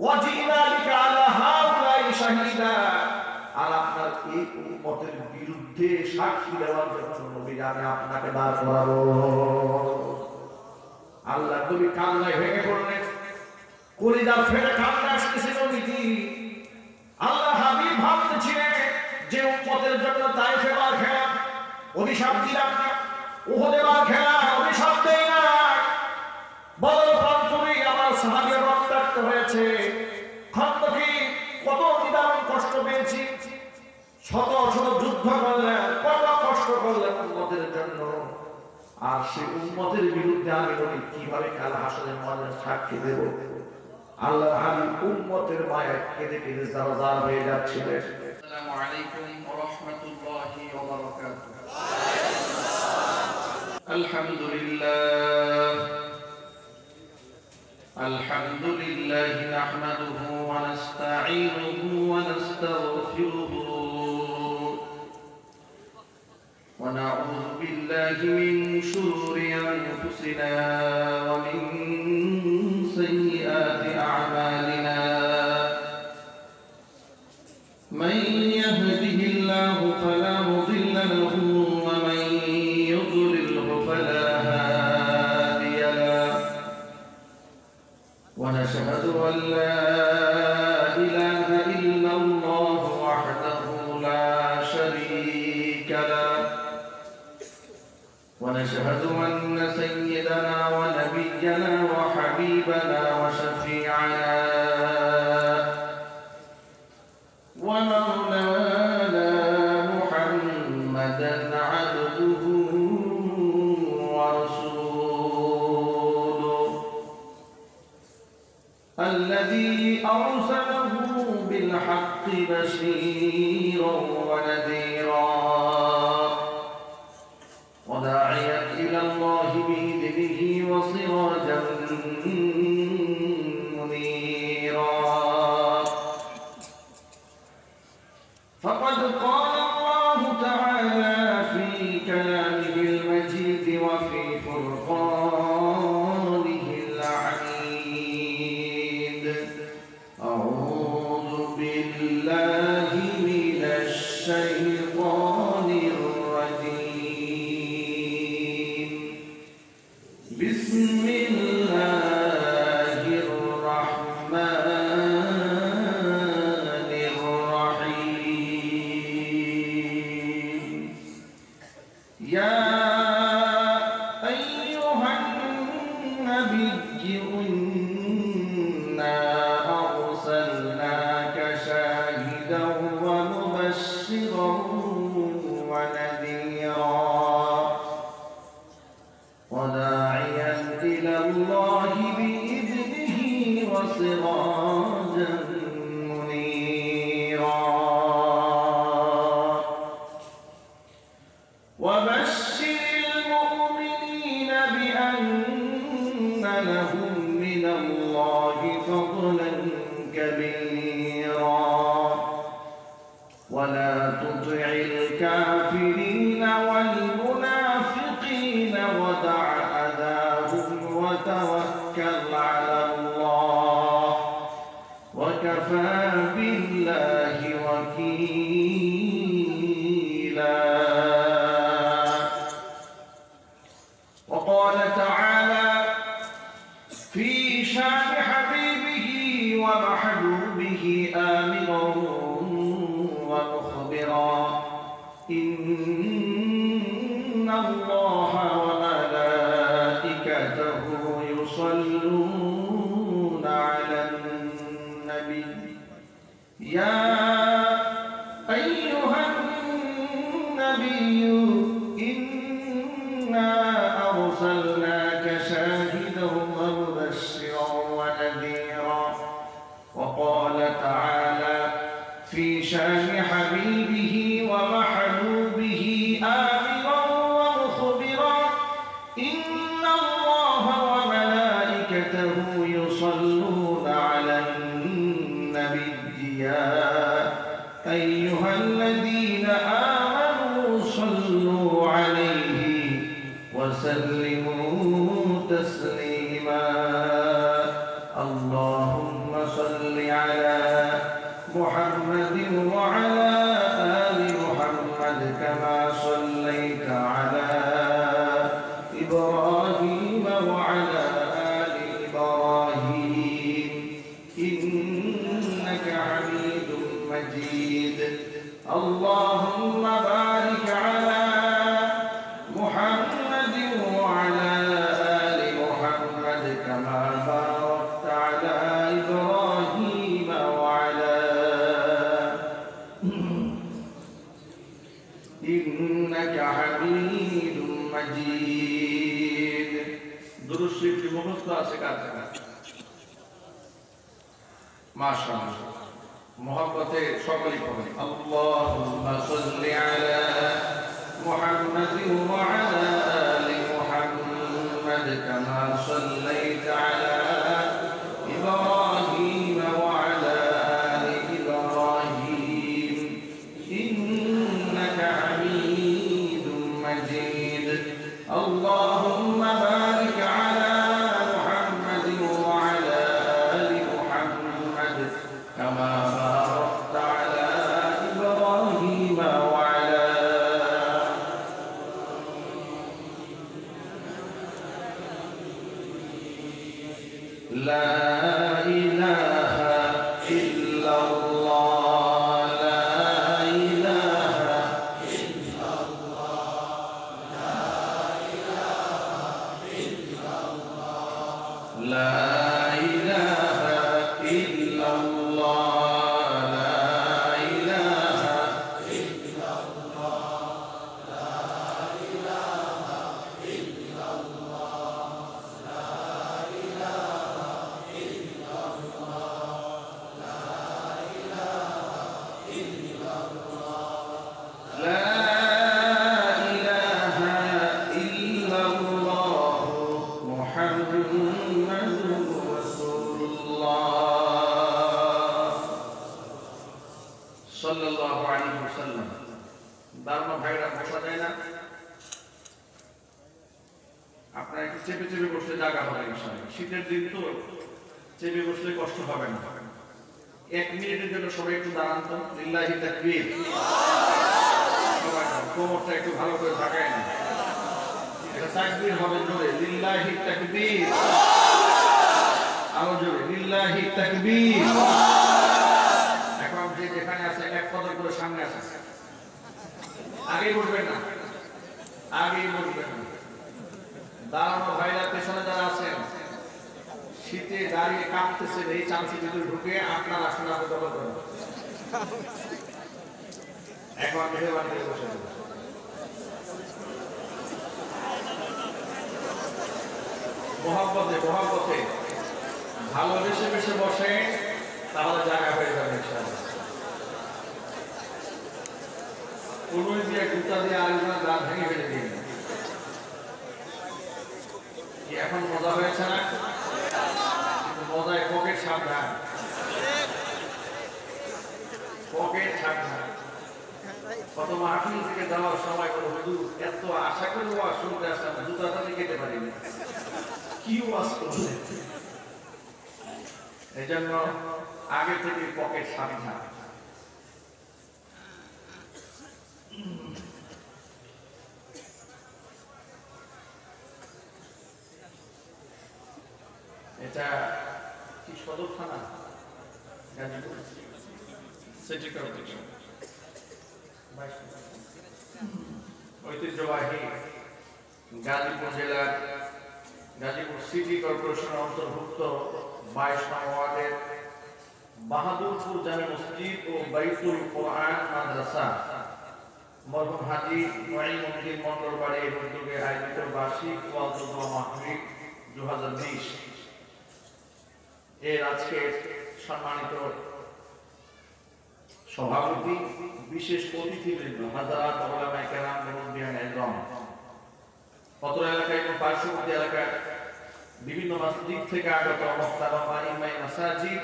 ওয়াজিনা বিকা আলা হাউলাই শাহিদা, আর আপনার এই উম্মতের বিরুদ্ধে সাক্ষী দেওয়ার জন্য নবী আমি আপনাকে দাঁড় করাবো। আল্লাহ নবী কান্নায় ভেঙে পড়লেন, কলিজা ফেটে কান্না আসতেছে নবীজি। আল্লাহ হাবিব ভাবতেছিলেন যে উম্মতের জন্য তাইফে বার খেলা অভিশাপ দিলাম না, উহুদে বার খেলা অভিশাপ দেই না, বদর প্রান্তরে আমার সাহাবীরা রক্তাক্ত হয়েছে, খন্দকে কত নিদারুণ কষ্ট পেয়েছি, শত শত যুদ্ধ করলেন, কত কষ্ট করলেন উম্মতের জন্য, আর সেই উম্মতের বিরুদ্ধে আমি নবী কিভাবে কাল হাসরের ময়দানে সাক্ষী দেব? আল্লাহ হাবিব উম্মতের মায়া কেঁদে কেঁদে জারজার হয়ে যাচ্ছিলেন। আসসালামু আলাইকুম ওয়া রাহমাতুল্লাহি ওয়া বারাকাতুহু। আলহামদুলিল্লাহ নাহমাদুহু ওয়া নাস্তাঈনুহু ওয়া নাস্তাগফিরুহু ওয়া নাউযু বিল্লাহি মিন শুরুরি আনফুসিনা ওয়া মিন সাইয়্যাতি আ'মালিনা। من يهده الله فلا مضل له ومن يضلله فلا هادي له، ونشهد أن لا إله إلا الله وحده لا شريك له، ونشهد أن سيدنا ونبينا وحبيبنا وشفيعنا ومولانا محمدا عبده ورسوله الذي أرسله بالحق بشيرا ونذيرا وداعيا إلى الله بإذنه وسراجا منيرا. فقد قال الله تعالى في كلامه المجيد وفي فرقانه العميد: أعوذ بالله من الشيطان الرجيم. بسم الله الرحمن الرحيم. يا أيها النبي إنا أرسلناك شاهدا ومبشرا ونذيرا وداعيا إلى الله بإذنه وسراجا منيرا. وبشر المؤمنين بأن لهم من الله فضلا كبيرا ولا تطع الكافرين والمنافقين ودع أذاهم وتوكل على الله وكفى بالله وكيلا. وقال تعالى في شان حبيبه ومحبوبه آمرا ومخبرا: إن الله وملائكته يصلون على النبي يا أيها النبي إنا أرسلناك شاهدا ومبشرا ونذيرا. وقال تعالى في شان حبيبه ومحبوبه آمرا ومخبرا: إن الله وملائكته يصلون على النبي يا أيها الذين آمنوا صلوا عليه وسلموا تسليما. اللهم اللهم صل على محمد وعلى آل محمد كما صليت على إبراهيم وعلى آل إبراهيم إنك حميد مجيد اللهم بارك على محمد وعلى آل محمد كما باركت على إبراهيم وعلى إنك حميد مجيد درود شريف মুখস্থ আছে কার কাছে মাশাআল্লাহ محبته সকলেই পড়ে اللهم صل على محمد وعلى آل محمد كما صليت على إبراهيم وعلى آل إبراهيم إنك حميد مجيد اللهم بارك على محمد وعلى آل محمد كما باركت على إبراهيم وعلى لا إله إلا الله لا إله إلا الله لا إله إلا الله সাল্লাল্লাহু আলাইহি ওয়াসাল্লাম দারমা ভাইরা বসা যায় না আপনারা একটু চেপে চেপে বসলে জায়গা হবে ইনশাআল্লাহ শীতের দিন তো চেপে বসলে কষ্ট হবে না এক মিনিটের জন্য সবাই একটু দাঁড়ান তো লিল্লাহি তাকবীর সবাই কোমরটা একটু ভালো করে ঝাঁকায় না এটা তাকবীর হবে জোরে লিল্লাহি তাকবীর আরো জোরে লিল্লাহি তাকবীর এখন যে যেখানে আছে এক কদম করে সামনে আসে আগে বলবেন না আগেই বলবেন না দাঁড়ানো ভাইরা পেছনে যারা আছেন শীতে দাঁড়িয়ে কাঁপতেছেন এই চান্সে যদি ঢুকে আপনার আসলে আপনি দখল করেন এখন মেহরবানি করে বসে মহব্বতে ভালোবেসে বেসে বসে তাহলে জায়গা হয়ে যাবে ইনশাআল্লাহ কোনো দিয়ে জুতা দিয়ে আরেকজনের দাঁত ভেঙে ফেলে দিয়ে কি এখন মজা হয়েছে না মজায় পকেট সাবধান পকেট সাবধান কত মাহফিল থেকে যাওয়ার সময় কোনো হুজুর এত আশা করে ওয়াজ শুনতে আসলাম জুতাটা নিয়ে কেটে পারিনি কি ওয়াজ করছে এই জন্য আগে থেকে পকেট সাবধান এটা কি সদর থানা গাজীপুর সিটি কর্পোরেশন ঐতিহ্যবাহী গাজীপুর জেলার গাজীপুর সিটি কর্পোরেশনের অন্তর্ভুক্ত 22 নং ওয়ার্ডের বাহাদুরপুর জামে মসজিদ ও বাইতুল কোরআন মাদ্রাসা মরহুম হাজী মুঈনুদ্দিন মন্ডল বাড়ির উদ্যোগে আয়োজিত বার্ষিক ওয়াজ ও মাহফিল 2020 এর আজকে সম্মানিত সভাপতি বিশেষ অতিথিবৃন্দ হাজারাত উলামায়ে কেরাম মুরব্বিয়ানে ইকরাম অত্র এলাকায় এবং পার্শ্ববর্তী এলাকায় বিভিন্ন মসজিদ থেকে আগত মুহতারাম আইমায়ে মাসাজিদ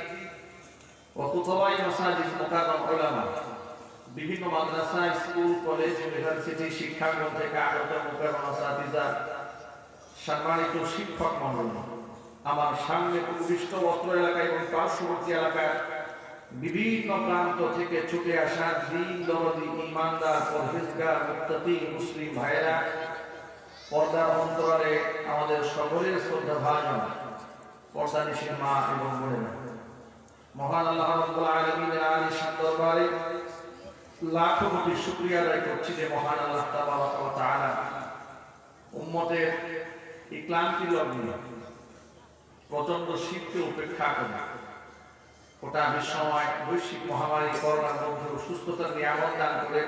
ও খুতবায়ে মাসাজিদ মুকাররম উলামা বিভিন্ন মাদ্রাসা স্কুল কলেজ ইউনিভার্সিটি শিক্ষাঙ্গন থেকে আগত মুকাররম আসাতিজা সম্মানিত শিক্ষক মণ্ডলী আমার সামনে উপবিষ্ট অত্র এলাকা এবং পার্শ্ববর্তী এলাকার বিভিন্ন প্রান্ত থেকে ছুটে আসা দিন দরদি ইমানদার পরহেজগার মুত্তাকি মুসলিম ভাইরা, পর্দার অন্তরালে আমাদের সকলের শ্রদ্ধা ভাজন পর্দানিশীল মা এবং বোনেরা, মহান আল্লাহ রাব্বুল আলামিনের আলিশান দরবারে লাখো কোটি শুকরিয়া আদায় করছি যে মহান আল্লাহ তাবারক ওয়া তাআলা উম্মতের এই ক্লান্তি লগ্নে প্রচন্ড শীতকে উপেক্ষা করে গোটা বিশ্বময় বৈশ্বিক মহামারী করোনার মধ্যে সুস্থতার নিয়ামত দান করে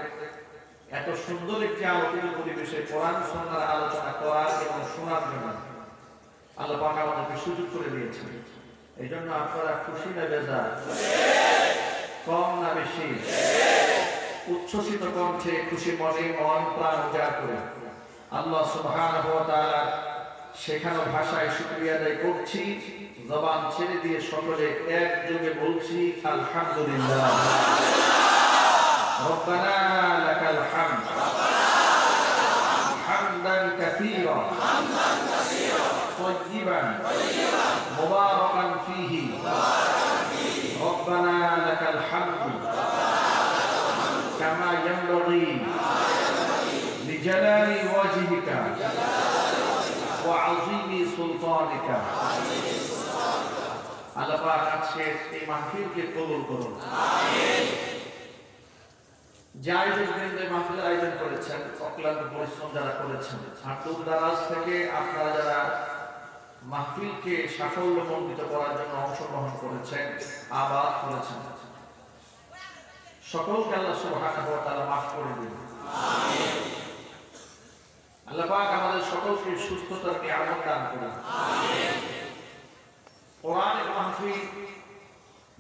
এত সুন্দর একটি আলোকিত পরিবেশে কোরআন সুন্নাহর আলোচনা করার এবং শোনার জন্য আল্লাহ পাক আমাদেরকে সুযোগ করে দিয়েছেন। এই জন্য আপনারা খুশি না বেজার, কম না বেশি, উচ্ছ্বসিত কণ্ঠে খুশি মনে মন প্রাণ উজাড় করে আল্লাহ সুবহানাহু ওয়া তাআলা শেখানো ভাষায় শুকরিয়া আদায় করছি। জবান ছেড়ে দিয়ে সকলে একযোগে বলছি আলহামদুলিল্লাহ। রব্বানা লাকাল হামদ হামদান কাসীরা তাইয়িবান মুবারাকান ফীহি রব্বানা লাকাল হামদ কামা ইয়ানবাগী লিজালালি ওয়াজহিকা ওয়া আযীমি সুলতানিকা। আল্লাহ পাক আজকের এই মাহফিলকে কবুল করুন। আমিন। যে আয়োজকবৃন্দ এই মাহফিলের আয়োজন করেছেন, অক্লান্ত পরিশ্রম যারা করেছেন, আর দূর দারাজ থেকে আপনারা যারা মাহফিলকে সাফল্যমণ্ডিত করার জন্য অংশগ্রহণ করেছেন, আবাদ করেছেন, সকলকে আল্লাহ সুবহানাহু ওয়া তাআলা মাফ করে দিন। আমিন। আল্লাহ পাক আমাদের সকলকে সুস্থতার নিয়ামত দান করুন। আমিন। কোরআনের মাহফিল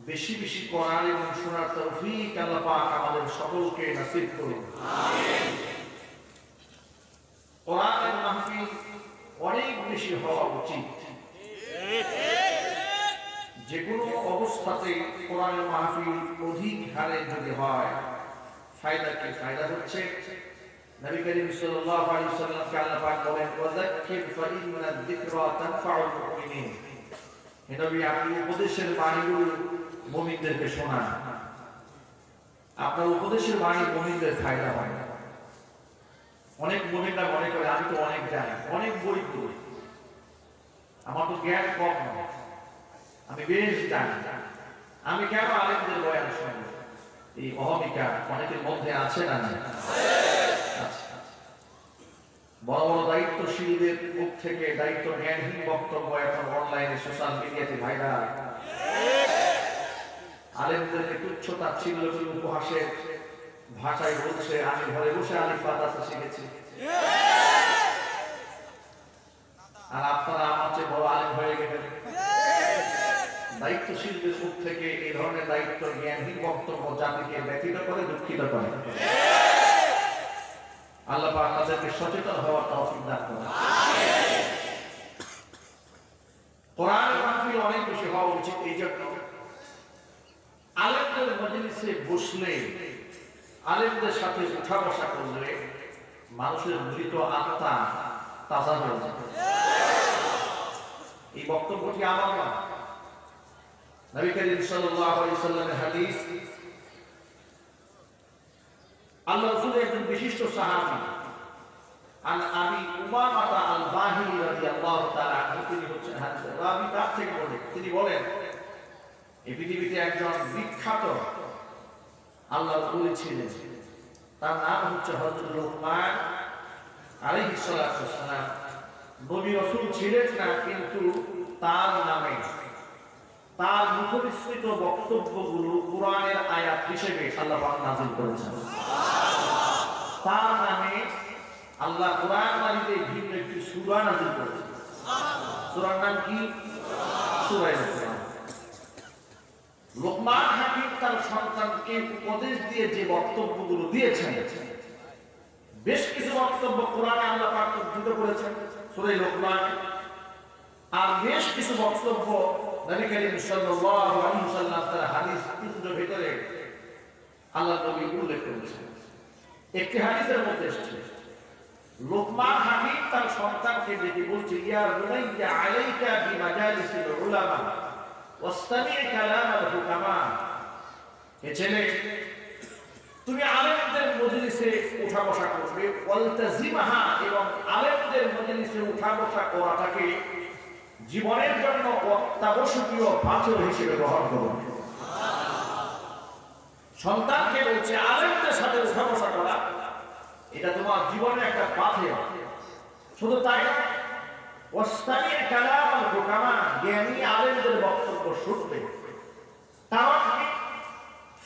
বেশি বেশি কোরআন এবং শোনার তৌফিক আল্লাহ পাক আমাদের সকলকে নসিব করুন। আমিন। কোরআনের মাহফিল অনেক বেশি হওয়া উচিত। যে কোনো অবস্থাতে কোরআনের মাহফিল অধিক হারে যদি হয়, ফায়দা কি? ফায়দা হচ্ছে নবী করিম সাল্লাল্লাহু আলাইহি ওয়াসাল্লামকে আল্লাহ পাক বলেন, ওয়াযাক্কির ফাইন্না যিকরা তানফাউল মুমিনিন। হে নবী, আপনি উপদেশের বাণীগুলো মুমিনদেরকে শোনান। আপনার উপদেশের বাণী মুমিনদের ফায়দা হয়। অনেক মুমিনরা মনে করে আমি তো অনেক জানি, অনেক বই পড়ি, আমার তো জ্ঞান কম নয়, আমি বেশ জানি, আমি কেন আলেমদের বয়ান শুনবো? এই অহমিকা অনেকের মধ্যে আছে না? বড় বড় দায়িত্বশীলদের মুখ থেকে দায়িত্ব জ্ঞানহীন বক্তব্য এখন অনলাইনে সোশ্যাল মিডিয়াতে ভাইরাল। আলেমদের তুচ্ছতা ছিল উপহাসের ভাষায় বলছে আমি ঘরে বসে আলিফ বাতাসা শিখেছি, আর আপনারা আমার চেয়ে বড় আলেম হয়ে গেলেন। দায়িত্বশীলদের মুখ থেকে এই ধরনের দায়িত্ব জ্ঞানহীন বক্তব্য জাতিকে ব্যথিত করে, দুঃখিত করে। আল্লাহ পাক আমাদেরকে সচেতন হওয়ার তৌফিক দান করুন। আমিন। কোরআনের মাহফিল অনেক বেশি হওয়া উচিত। এই জন্য আলেমদের মজলিসে বসলে, আলেমদের সাথে উঠা বসা করলে মানুষের মৃত আত্মা তাজা হয়ে যায়। এই বক্তব্যটি আমার না, নবী করিম সাল্লাল্লাহু আলাইহি ওয়াসাল্লামের হাদিস। আল্লাহ রাসূলের একজন বিশিষ্ট সাহাবী আন আবি উমামা আল-বাহিলি রাদিয়াল্লাহু তাআলা আনহু, তিনি হচ্ছেন হাদিসের রাবী। তার থেকে বলেন, তিনি বলেন এই পৃথিবীতে একজন বিখ্যাত আল্লাহর ওলি ছিলেন, তার নাম হচ্ছে হযরত লুকমান আলাইহিস সালাতু ওয়াস সালাম। নবী রাসূল ছিলেন না, কিন্তু তার নামে তার মুখনিসৃত বক্তব্যগুলো কোরআনের আয়াত হিসেবে আল্লাহ পাক নাযিল করেছেন। তার নামে আল্লাহ কোরআন মাজিদে ভিন্ন একটি সূরা নাযিল করেছেন। সূরার নাম কি? সূরা লুকমান। লুকমান হাকিম তার সন্তানকে উপদেশ দিয়ে যে বক্তব্যগুলো দিয়েছেন, বেশ কিছু বক্তব্য কোরআনে আল্লাহ পাক উদ্ধৃত করেছেন সূরা লুকমান, আর বেশ কিছু বক্তব্য নবী করিম সাল্লাল্লাহু আলাইহি ওয়াসাল্লাম তার হাদিস তিনটার ভিতরে আল্লাহ নবী উল্লেখ করেছেন। একটি হাদিসের মধ্যে এসেছে লোকমান হাকিম তার সন্তানকে ডেকে বলছে, ইয়া বুনাইয়া আলাইকা বিমাজালিসিল উলামা ওয়াসতামি' কালামাল হুকামা। হে ছেলে, তুমি আলেমদের মজলিসে উঠা বসা করবে, ওয়ালতাজিমাহা, এবং আলেমদের মজলিসে উঠা বসা করাটাকে জীবনের জন্য অত্যাবশ্যকীয় পাথর হিসেবে গ্রহণ করবে। সন্তানকে বলছে আলেমদের সাথে উঠা বসা করা এটা তোমার জীবনে একটা পাথর। শুধু তাই না, ওয়াসতামি' কালামাল হুকামা, জ্ঞানী আলেমদের বক্তব্য শুনবে। কারণ কি?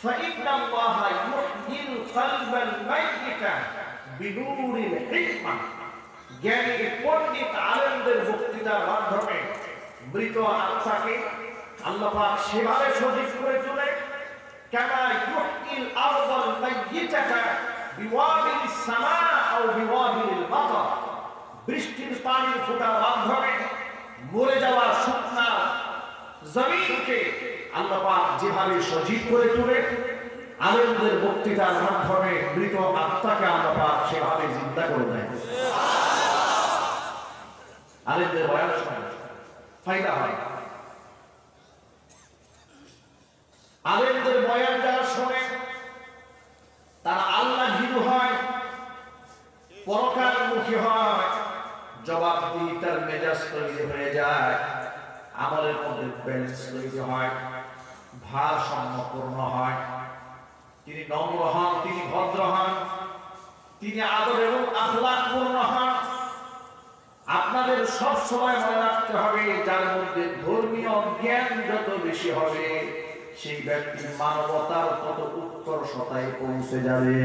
فإن الله يحيي القلب الميت بنور الحكمة। জ্ঞানী পণ্ডিত আলেমদের বক্তৃতার মাধ্যমে মৃত আত্মাকে আল্লাহ পাক সেভাবে সজীব করে তোলে, কামা ইউহয়িল আরদাল মাইয়িতাতা বিওয়াবিলিস সামা আও বিওয়াবিলিল মাতার। বৃষ্টির পানির ফোঁটার মাধ্যমে মরে যাওয়া শুকনা জমিনকে আল্লাহ পাক যেভাবে সজীব করে তোলে, আলেমদের বক্তৃতার মাধ্যমে মৃত আত্মাকে আল্লাহ পাক সেভাবে জিন্দা করে দেয়। আলেমদের বয়ান শোনা ফায়দা হয়। আলেমদের বয়ান যারা শোনে তারা আল্লাহ ভীরু হয়, পরকালমুখী হয়, জবাবদিহিতার মেজাজ তৈরি হয়ে যায়, আমলের মধ্যে ব্যালেন্স তৈরি হয়, ভারসাম্যপূর্ণ হয়। তিনি নম্র হন, তিনি ভদ্র হন, তিনি আদর এবং আখলাক পূর্ণ হন। আপনাদের সব সময় মনে রাখতে হবে, যার মধ্যে ধর্মীয় জ্ঞান যত বেশি হবে সেই ব্যক্তি মানবতার তত উৎকর্ষতায় পৌঁছে যাবে।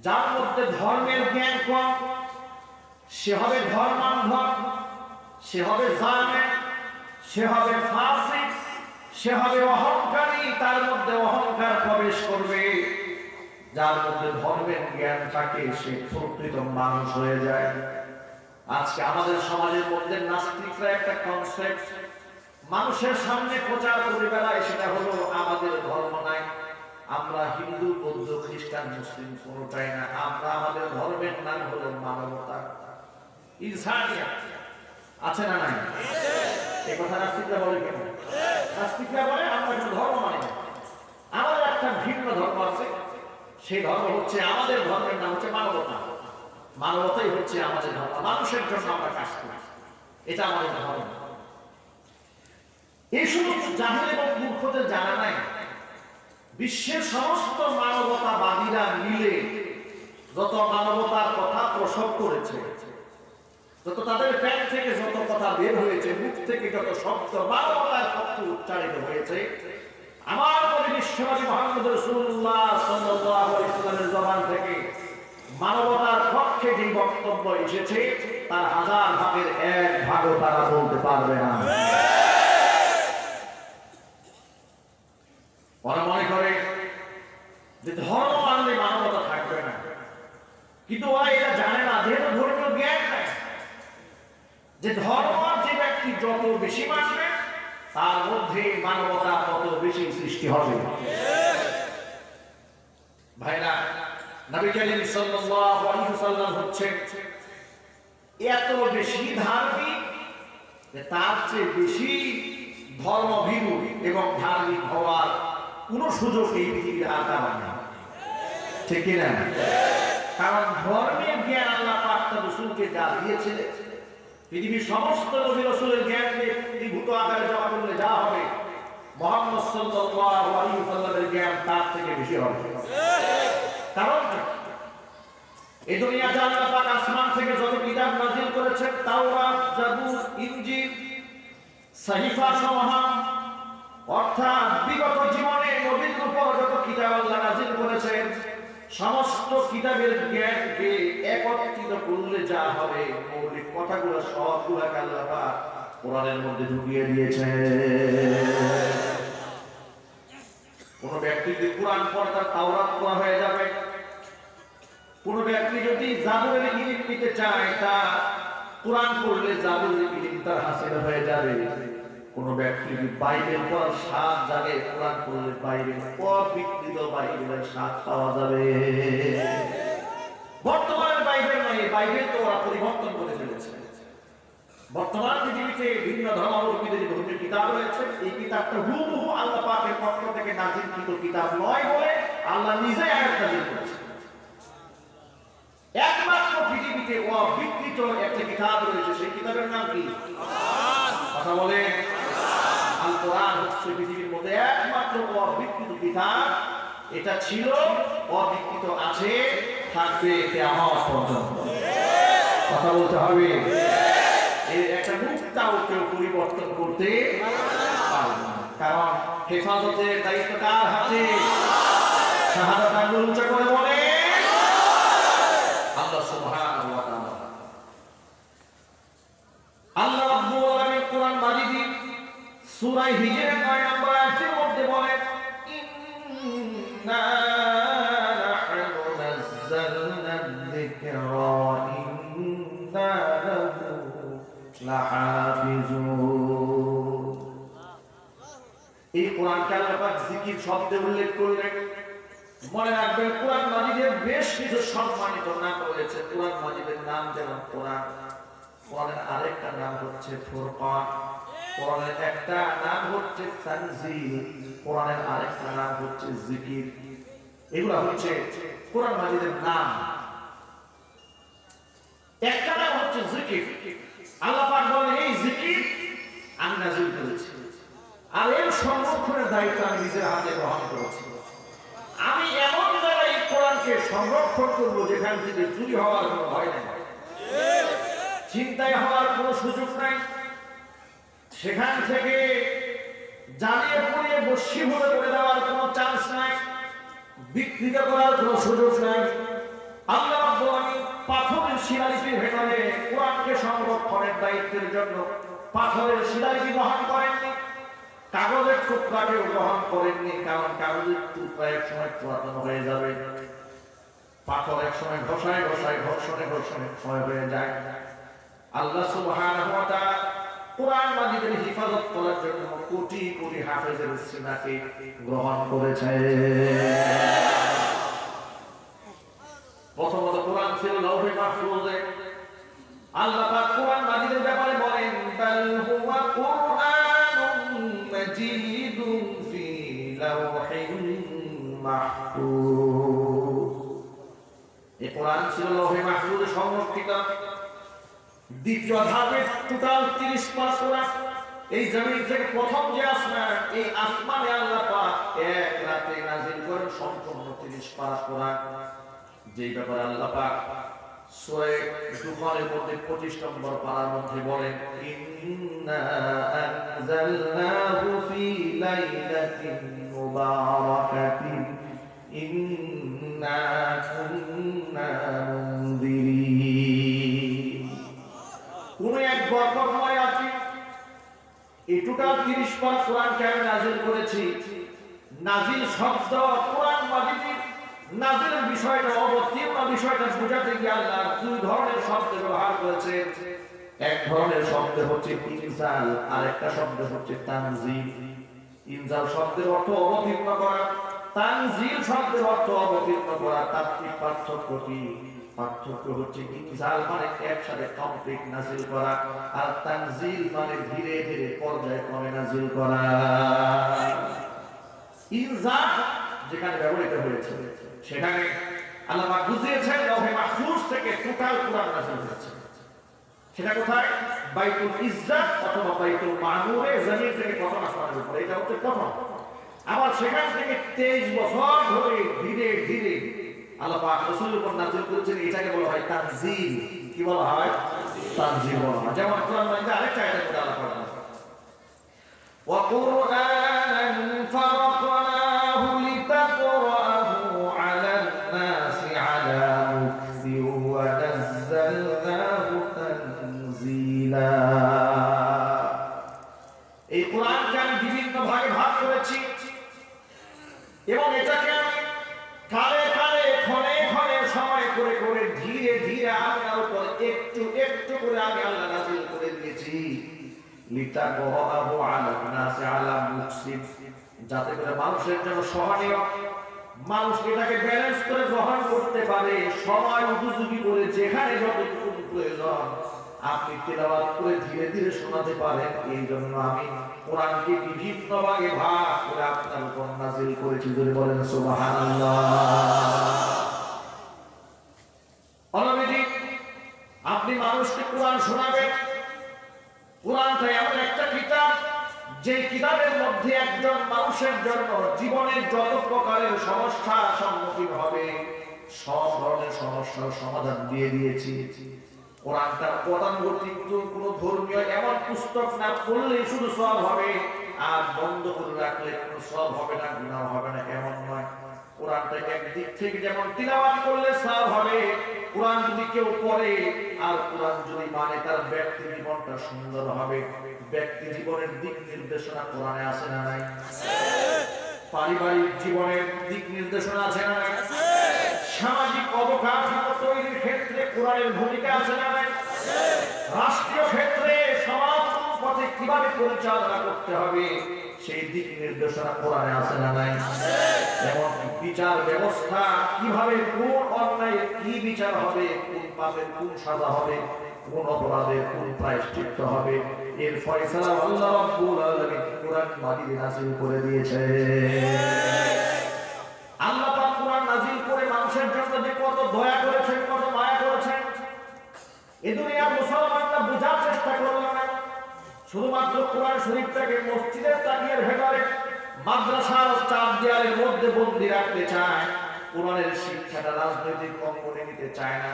যার মধ্যে ধর্মের জ্ঞান কম সে হবে ধর্মান্ধ, সে হবে জালেম, সে হবে ফাসিক, সে হবে অহংকারী, তার মধ্যে অহংকার প্রবেশ করবে। যার মধ্যে ধর্মের জ্ঞান থাকে সে প্রকৃত মানুষ হয়ে যায়। আজকে আমাদের সমাজের মধ্যে নাস্তিকরা একটা কনসেপ্ট মানুষের সামনে প্রচার করে বেড়ায়, সেটা হলো আমাদের ধর্ম নাই, আমরা হিন্দু, বৌদ্ধ, খ্রিস্টান, মুসলিম কোনটাই না, আমরা আমাদের ধর্মের নাম হলো মানবতা, ইনসানিয়াত। আছে না নাই? এই কথা নাস্তিকরা বলে কেন? নাস্তিকরা বলে আমরা কোনো ধর্ম মানি না, আমাদের একটা ভিন্ন ধর্ম আছে, সেই ধর্ম হচ্ছে, আমাদের ধর্মের নাম হচ্ছে মানবতা, মানবতাই হচ্ছে আমাদের ধর্ম, মানুষের জন্য আমরা কাজ করি, এটা আমাদের ধর্ম। এই সমস্ত জাহেল এবং মূর্খদের জানা নাই বিশ্বের সমস্ত মানবতাবাদীরা মিলে যত মানবতার কথা প্রসব করেছে, যত তাদের পেট থেকে যত কথা বের হয়েছে, মুখ থেকে যত শব্দ মানবতার পক্ষে উচ্চারিত হয়েছে, আমার নবী বিশ্বনবী মুহাম্মদ রাসূলুল্লাহ সাল্লাল্লাহু আলাইহি ওয়াসাল্লামের জবান থেকে মানবতার পক্ষে যে বক্তব্য এসেছে তার 1000 ভাগের 1 ভাগও তারা বলতে পারবে না। ওরা মনে করে যে ধর্ম মানলে মানবতা থাকবে না, কিন্তু ওরা এটা জানে না, যেহেতু ধর্মীয় জ্ঞান নাই, যে ধর্ম যে ব্যক্তি যত বেশি মানবে তার মধ্যে মানবতা তত বেশি সৃষ্টি হবে। ভাইরা, নবী করিম সাল্লাল্লাহু আলাইহি ওয়াসাল্লাম হচ্ছে এত বেশি ধার্মিক যে তার চেয়ে বেশি ধর্মভীরু এবং ধার্মিক হওয়ার কোন সুযোগ এই পৃথিবীর আর কারণ নেই, ঠিক কি না? কারণ ধর্মের জ্ঞান আল্লাহ পাক তার রাসূলকে যা দিয়েছিলেন, পৃথিবীর সমস্ত নবী রাসূলের জ্ঞান নিয়ে পৃথিবীভূত আকারে জমা করলে যা হবে, মুহাম্মদ সাল্লাল্লাহু আলাইহি ওয়াসাল্লামের জ্ঞান তার থেকে বেশি হবে। কারণ এই দুনিয়াতে আল্লাহ পাক আসমান থেকে যত কিতাব নাযিল করেছেন, তাওরাত, জাবুর, ইনজিল, সহিফা সমূহ, অর্থাৎ বিগত জীবনে নবীর উপর যত কিতাব আল্লাহ নাযিল করেছেন, সমস্ত কিতাবের জ্ঞানকে একত্রিত করলে যা হবে, মৌলিক কথাগুলো সবগুলোকে আল্লাহ পাক কোরআনের মধ্যে ঢুকিয়ে দিয়েছেন। কোন ব্যক্তি যদি কোরআন পড়ে তার তাওরাত পড়া হয়ে যাবে, কোন ব্যক্তি যদি জাবুরের ইলম নিতে চায় তা কোরআন পড়লে জাবুরের ইলম তার হাসিল হয়ে যাবে। কোন ব্যক্তি যদি বাইবেল পড়ার স্বাদ জাগে, কোরআন পড়লে বাইবেল, অবিকৃত বাইবেলের স্বাদ পাওয়া যাবে। বর্তমানের বাইবেল নয়, এই বাইবেল তো ওরা পরিবর্তন করে ফেলেছে। বর্তমান পৃথিবীতে ভিন্ন ধর্মাবলম্বীদের যে ধর্মীয় কিতাব রয়েছে, এই কিতাবটা হুবহু আল্লাহ পাকের পক্ষ থেকে নাজিলকৃত কিতাব নয় বলে আল্লাহ নিজেই আয়াত নাযিল করেছেন। একমাত্র পৃথিবীতে অবিকৃত একটা কিতাব রয়েছে, সেই কিতাবের নাম কি? কথা বলে। আল কোরআন হচ্ছে পৃথিবীর মধ্যে একমাত্র অবিকৃত কিতাব। এটা ছিল, অবিকৃত আছে, থাকবে কিয়ামত পর্যন্ত। কথা বলতে হবে। এর একটা মুক্তাও কেউ পরিবর্তন করতে পারবে না, কারণ হেফাজতের দায়িত্ব কার হাতে? শাহাদাত আঙ্গুল উঁচা করে বলে আল্লাহ সুবহানাহু ওয়া তাআলা। আল্লাহ রাব্বুল আলামিন কোরআন মাজিদে সূরা হিজরের 9 নম্বর আয়াতের মধ্যে বলেন, ইন্না নাহনু নাযালনা যিকরা ওয়া ইন্না লাহু লাহাফিজুন। এই কোরআনকে আল্লাহ পাক জিকির শব্দে উল্লেখ করলেন। মনে রাখবেন, কোরআন মাজিদের বেশ কিছু সম্মানিত নাম রয়েছে। কোরআন মাজিদের নাম যেমন কোরআন, কোরআনের আরেকটা নাম হচ্ছে ফুরকান, কোরআনের একটা নাম হচ্ছে তানজিল, কোরআনের আরেকটা নাম হচ্ছে জিকির। এগুলা হচ্ছে কোরআন মাজিদের নাম। একটা নাম হচ্ছে জিকির। আল্লাহ পাক বলেন, এই জিকির আমি নাযিল করেছি, আর এর সংরক্ষণের দায়িত্ব আমি নিজের হাতে গ্রহণ করেছি। আমি এমন জায়গায় এই কোরআনকে সংরক্ষণ করবো যেখান থেকে চুরি হওয়ার কোনো ভয় নেই, চিন্তায় হওয়ার কোনো সুযোগ নাই, সেখান থেকে জ্বালিয়ে পুড়িয়ে বশীভূত করে দেওয়ার কোনো চান্স নাই, বিকৃত করার কোনো সুযোগ নাই। আল্লাহ রাব্বুল আলামিন পাথরের শিলালিপির ভেতরে কোরআনকে সংরক্ষণের দায়িত্বের জন্য পাথরের শিলালিপি বহন করেননি, কাগজের টুকরাকে গ্রহণ করেননি, কারণ কাগজের টুকরা এক সময় পুরাতন হয়ে যাবে, পাথর এক সময় ঘষায় ঘষায় ঘর্ষণে ঘর্ষণে ক্ষয় হয়ে যায়। আল্লাহ সুবহানাহু ওয়া তাআলা কোরআন মাজিদের হিফাজত করার জন্য কোটি কোটি হাফেজের সিনাকে গ্রহণ করেছে। প্রথমত কোরআন ছিল লৌহে মাহফুজে। আল্লাহ পাক কোরআন মাজিদের ব্যাপারে বলেন, বাল হুয়া কুরআনুম মাজিদুন ফি লাওহিন মাহফুজ। এই কোরআন ছিল লৌহে মাহফুজে সংরক্ষিত। দ্বিতীয় ধাপে টোটাল 30 পারা কোরআন। এই জমিন থেকে প্রথম যে আসমান, এই আসমানে আল্লাহ পাক এক রাতে নাযিল করেন সম্পূর্ণ 30 পারা কোরআন। যেই ব্যাপারে আল্লাহ পাক সূরা দুখানের মধ্যে 25 নম্বর পারার মধ্যে বলেন, ইন্না আনজালনাহু ফি লাইলাতিন মুবারাকাতিন ইন্না কুন্না মুনজিরিন। কোন এক বরকতময় রাতে এই টোটাল 30 পারা কোরআনকে আমি নাযিল করেছি। নাযিল শব্দ কোরআন মাজিদে নাযিলের বিষয়টা, অবতীর্ণ বিষয়টা বোঝাতে গিয়ে আল্লাহ দুই ধরনের শব্দ ব্যবহার করেছেন। এক ধরনের শব্দ হচ্ছে ইনজাল, আর একটা শব্দ হচ্ছে তানজিল। ইনজাল শব্দের অর্থ অবতীর্ণ করা, তানজিল শব্দের অর্থ অবতীর্ণ করা। তাত্ত্বিক পার্থক্য কি? পার্থক্য হচ্ছে ইনজাল মানে একসাথে কমপ্লিট নাযিল করা, আর তানজিল মানে ধীরে ধীরে পর্যায়ক্রমে নাযিল করা। ইনজাল যেখানে ব্যবহৃত হয়েছে সেখানে আল্লাহ পাক বুঝিয়েছেন লৌহে মাহফুজ থেকে টোটাল কোরআন নাযিল হয়েছে। সেটা কোথায়? বাইতুল ইজ্জাত অথবা বাইতুল মামুরে, জমিন থেকে প্রথম আসমানের উপরে, এটা হচ্ছে প্রথম। আবার সেখান থেকে 23 বছর ধরে ধীরে ধীরে আল্লাহ পাক রাসূলের উপর নাযিল করেছেন। এটাকে বলা হয় তানজিল। কি বলা হয়? তানজিল বলা হয়। যেমন কোরআন মাজিদে আরেকটা আয়াতে বলে আল্লাহ পাক, ওয়া কুরআনান ফারাকনাহু লিতাকরাহু আলান নাসি আলা মুকসিন ওয়া নাযালনাহু তানজিলা। এই কোরআনকে আমি বিভিন্ন ভাগে ভাগ করেছি এবং এটাকে আমি কালে কালে ক্ষণে ক্ষণে সময় করে করে ধীরে ধীরে আপনার উপর একটু একটু করে আমি আল্লাহ নাযিল করে দিয়েছি। লিতাকরাহু আলান নাসি আলা মুকসিন, যাতে করে মানুষের জন্য সহনীয়, মানুষ এটাকে ব্যালেন্স করে গ্রহণ করতে পারে, সময় উপযোগী করে যেখানে যতটুকু প্রয়োজন আপনি তেলাওয়াত করে ধীরে ধীরে শোনাতে পারেন। এই জন্য আমি কোরআনকে বিভিন্ন ভাগে ভাগ করে আপনার উপর নাযিল করেছি। যদি বলেন সুবহানাল্লাহ। অলরেডি আপনি মানুষকে কোরআন শোনাবেন। কোরআনটা এমন একটা কিতাব যে কিতাবের মধ্যে একজন মানুষের জন্য জীবনের যত প্রকারের সমস্যার সম্মুখীন হবে সব ধরনের সমস্যার সমাধান দিয়ে দিয়েছি। কোরআনটা পদানুগতিক কোনো ধর্মীয় এমন পুস্তক না, পড়লেই শুধু সওয়াব হবে আর বন্ধ করে রাখলে কোনো সওয়াব হবে না, গুনাহ হবে না, এমন নয়। কোরআনটা একদিক থেকে যেমন তিলাওয়াত করলে সওয়াব হবে, কোরআন যদি কেউ পড়ে আর কোরআন যদি মানে তার ব্যক্তি জীবনটা সুন্দর হবে। ব্যক্তি জীবনের দিক নির্দেশনা কোরআনে আছে না নাই? পারিবারিক জীবনের দিক নির্দেশনা আছে না নাই? সামাজিক অবকাঠামো তৈরির ক্ষেত্রে কোরআনের ভূমিকা আছে না নাই? রাষ্ট্রীয় ক্ষেত্রে সমাজ পথে কিভাবে পরিচালনা করতে হবে সেই দিক নির্দেশনা কোরআনে আছে না নাই? যেমন বিচার ব্যবস্থা কিভাবে, কোন অন্যায় কি বিচার হবে, কোন পাপের কোন সাজা হবে, কোন অপরাধের কোন প্রায়শ্চিত্ত হবে, এর ফয়সালা আল্লাহ রাব্বুল আলামিন কোরআন মাজিদে নাযিল করে দিয়েছে। আল্লাহ পাক কোরআন নাযিল করে মানুষের জন্য যে কত দয়া করেছেন, কত মায়া করেছেন, এই দুনিয়ার মুসলমানরা বোঝার চেষ্টা করলো না। শুধুমাত্র কোরআন শরীফটাকে মসজিদের তাকিয়ার ভেতরে, মাদ্রাসার চার দেয়ালের মধ্যে বন্দী রাখতে চায়। কোরআনের শিক্ষাটা রাজনৈতিক অঙ্গনে নিতে চায় না,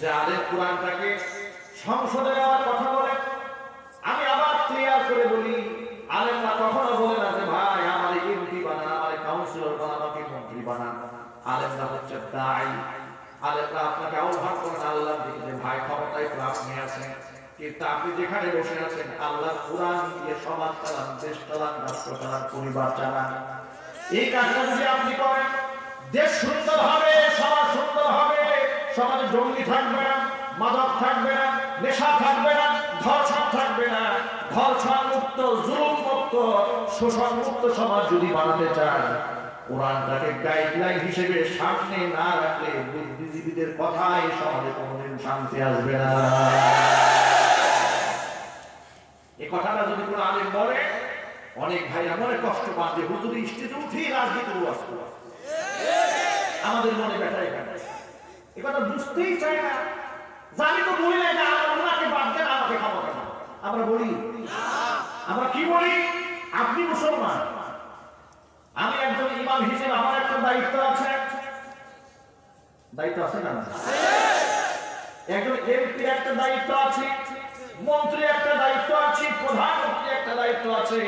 যে আলেম কোরআনটাকে সংসদে নেওয়ার কথা বলে। আমি আবার ক্লিয়ার করে বলি, আলেমরা কখনো বলে না যে ভাই আমার এমপি বানান, আমার কাউন্সিলর বানান, আমাকে মন্ত্রী বানান। আলেমরা হচ্ছে দায়ী। আলেমরা আপনাকে আহ্বান করেন আল্লাহর দিকে যে ভাই ক্ষমতায় তো আপনি আছেন, কিন্তু আপনি যেখানে বসে আছেন আল্লাহর কোরআন দিয়ে সমাজ চালান, দেশ চালান, রাষ্ট্র চালান, পরিবার চালান। এই কাজটা যদি আপনি করেন, দেশ সুন্দর হবে, সমাজ সুন্দর হবে, সমাজে জঙ্গি থাকবে না, মাদক থাকবে না, নেশা থাকবে না, ধর্ষণ থাকবে না। ধর্ষণ মুক্ত, জুলুম মুক্ত, শোষণ মুক্ত সমাজ যদি বানাতে চান, কোরআনটাকে গাইডলাইন হিসেবে সামনে না রাখলে বুদ্ধিজীবীদের কথায় সমাজে কোনোদিন শান্তি আসবে না। এই কথাটা যদি কোনো আলেম বলে, অনেক ভাইরা মনে কষ্ট পান যে হুজুর স্টেজে উঠেই রাজনীতির ওয়াজ করে। আমাদের মনে ব্যথা এখানে, এ কথা বুঝতেই চায় না। জানি তো বলি না, ওনাকে বাদ দেন, আমাকে ক্ষমতা দেন। আমরা বলি, আমরা কি বলি? আপনি মুসলমান, আমি একজন ইমাম হিসেবে আমার একটা দায়িত্ব আছে। দায়িত্ব আছে না? একজন এমপির একটা দায়িত্ব আছে, মন্ত্রী একটা দায়িত্ব আছে, প্রধানমন্ত্রী একটা দায়িত্ব আছে।